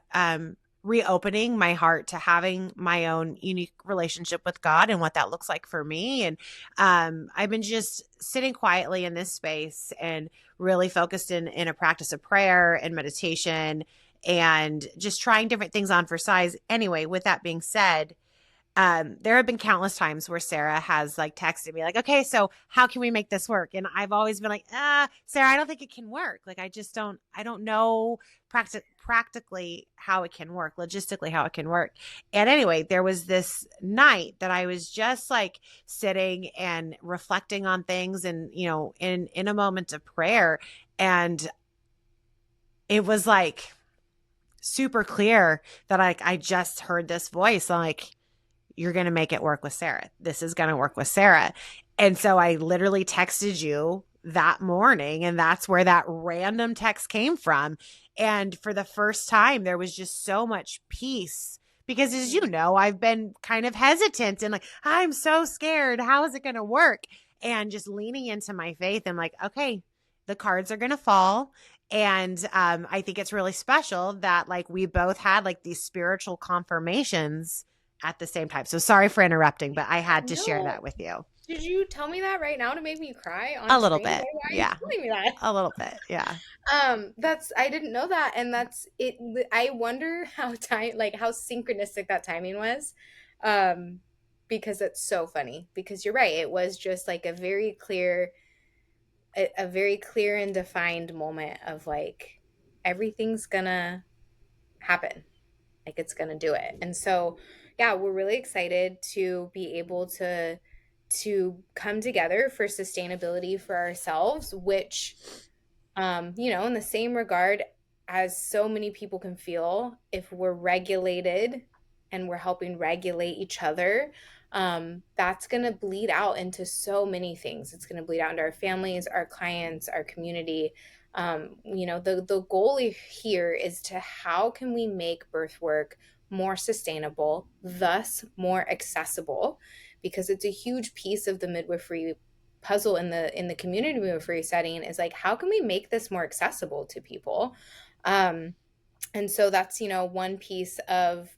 reopening my heart to having my own unique relationship with God and what that looks like for me. And I've been just sitting quietly in this space and really focused in a practice of prayer and meditation, and just trying different things on for size. Anyway, with that being said, there have been countless times where Sarah has like texted me like, okay, so how can we make this work? And I've always been like, Sarah, I don't think it can work. Like, I don't know practically how it can work, logistically how it can work. And anyway, there was this night that I was just like sitting and reflecting on things, and, in a moment of prayer. And it was like super clear that I just heard this voice like, you're going to make it work with Sarah. This is going to work with Sarah. And so I literally texted you that morning, and that's where that random text came from. And for the first time, there was just so much peace because, as you know, I've been kind of hesitant and like, I'm so scared. How is it going to work? And just leaning into my faith and like, okay, the cards are going to fall. And I think it's really special that like we both had like these spiritual confirmations at the same time. So sorry for interrupting, but I had to share that No. with you. Did you tell me that right now to make me cry A on little screen? bit. Why are you Yeah. telling me that? A little bit. Yeah. That's I didn't know that, and that's it. I wonder how synchronistic that timing was, um, because it's so funny. Because you're right, it was just like a very clear and defined moment of like everything's gonna happen, like it's gonna do it. And so, yeah, we're really excited to be able to come together for sustainability for ourselves, which in the same regard as so many people can feel, if we're regulated and we're helping regulate each other, that's going to bleed out into so many things. It's going to bleed out into our families, our clients, our community. The goal here is to how can we make birth work more sustainable, thus more accessible, because it's a huge piece of the midwifery puzzle in the community midwifery setting is like, how can we make this more accessible to people? And so that's, one piece of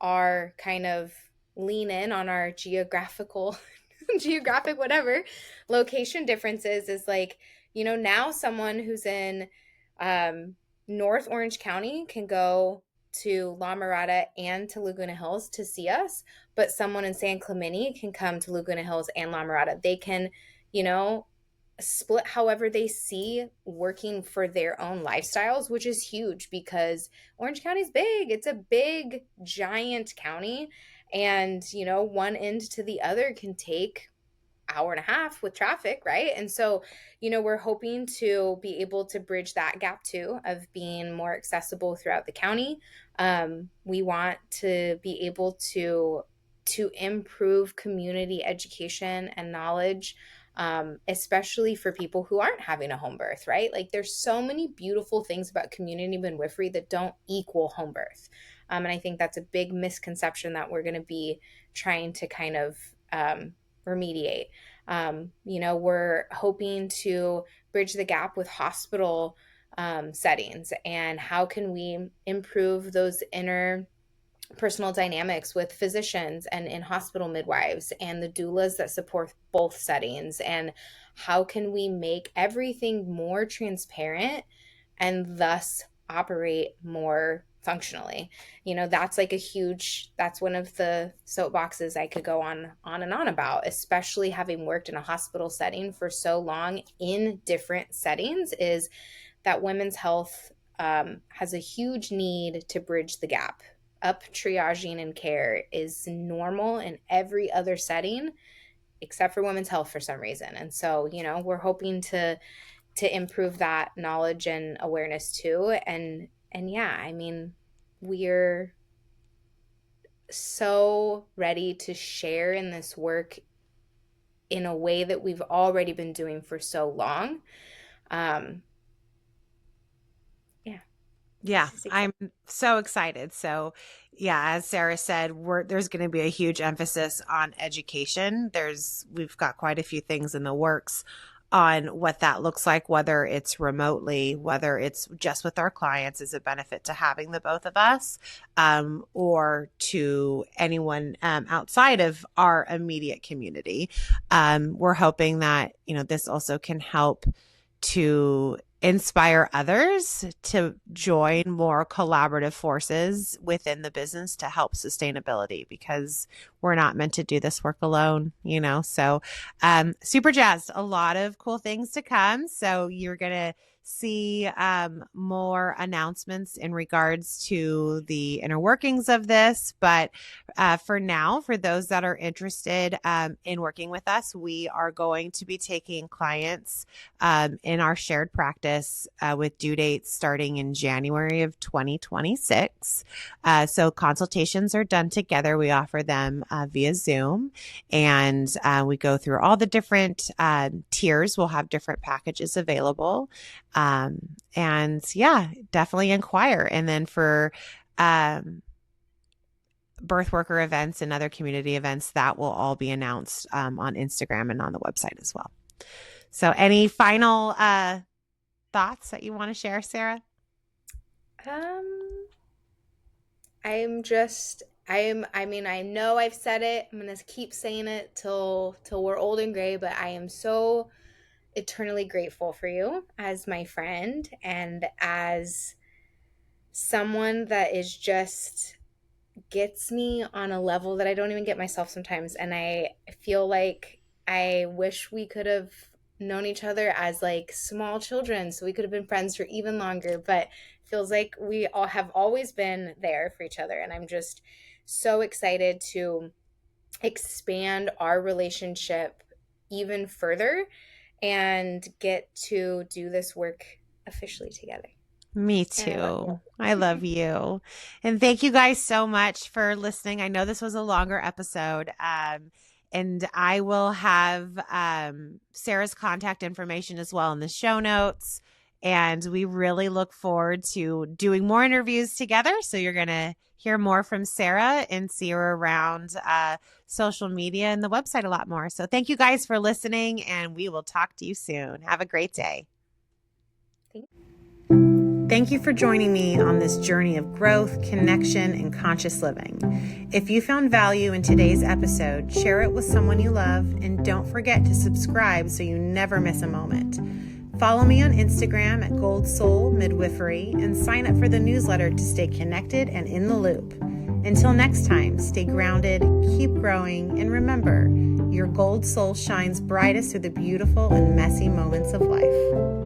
our kind of lean in on our geographic whatever location differences is like, now someone who's in North Orange County can go to La Mirada and to Laguna Hills to see us, but someone in San Clemente can come to Laguna Hills and La Mirada. They can, split however they see working for their own lifestyles, which is huge because Orange County is big. It's a big, giant county. And, one end to the other can take hour and a half with traffic, right? And so, we're hoping to be able to bridge that gap too, of being more accessible throughout the county. We want to be able to improve community education and knowledge, especially for people who aren't having a home birth, right? Like there's so many beautiful things about community midwifery that don't equal home birth. And I think that's a big misconception that we're going to be trying to kind of remediate. We're hoping to bridge the gap with hospital settings, and how can we improve those interpersonal dynamics with physicians and in hospital midwives and the doulas that support both settings, and how can we make everything more transparent and thus operate more functionally. That's like that's one of the soapboxes I could go on and on about, especially having worked in a hospital setting for so long in different settings, is that women's health has a huge need to bridge the gap. Up triaging and care is normal in every other setting except for women's health for some reason. And so, we're hoping to improve that knowledge and awareness too. And yeah, I mean, we're so ready to share in this work in a way that we've already been doing for so long. Yeah, I'm so excited. So yeah, as Sarah said, there's going to be a huge emphasis on education. We've got quite a few things in the works on what that looks like, whether it's remotely, whether it's just with our clients as a benefit to having the both of us, or to anyone outside of our immediate community. We're hoping that, this also can help to inspire others to join more collaborative forces within the business to help sustainability, because we're not meant to do this work alone, so super jazzed. A lot of cool things to come. So you're going to see more announcements in regards to the inner workings of this. But for now, for those that are interested in working with us, we are going to be taking clients in our shared practice with due dates starting in January of 2026. So consultations are done together. We offer them via Zoom, and we go through all the different tiers. We'll have different packages available. And yeah, definitely inquire. And then for birth worker events and other community events, that will all be announced on Instagram and on the website as well. So any final thoughts that you want to share, Sarah? I know I've said it. I'm going to keep saying it till we're old and gray, but I am so eternally grateful for you as my friend and as someone that is just gets me on a level that I don't even get myself sometimes. And I feel like I wish we could have known each other as like small children, so we could have been friends for even longer, but it feels like we all have always been there for each other. And I'm just so excited to expand our relationship even further and get to do this work officially together. Me too. I love you. And thank you guys so much for listening. I know this was a longer episode. And I will have Sarah's contact information as well in the show notes. And we really look forward to doing more interviews together. So you're going to hear more from Sarah and see her around social media and the website a lot more. So thank you guys for listening, and we will talk to you soon. Have a great day. Thank you for joining me on this journey of growth, connection, and conscious living. If you found value in today's episode, share it with someone you love, and don't forget to subscribe so you never miss a moment. Follow me on Instagram at Gold Soul Midwifery and sign up for the newsletter to stay connected and in the loop. Until next time, stay grounded, keep growing, and remember, your gold soul shines brightest through the beautiful and messy moments of life.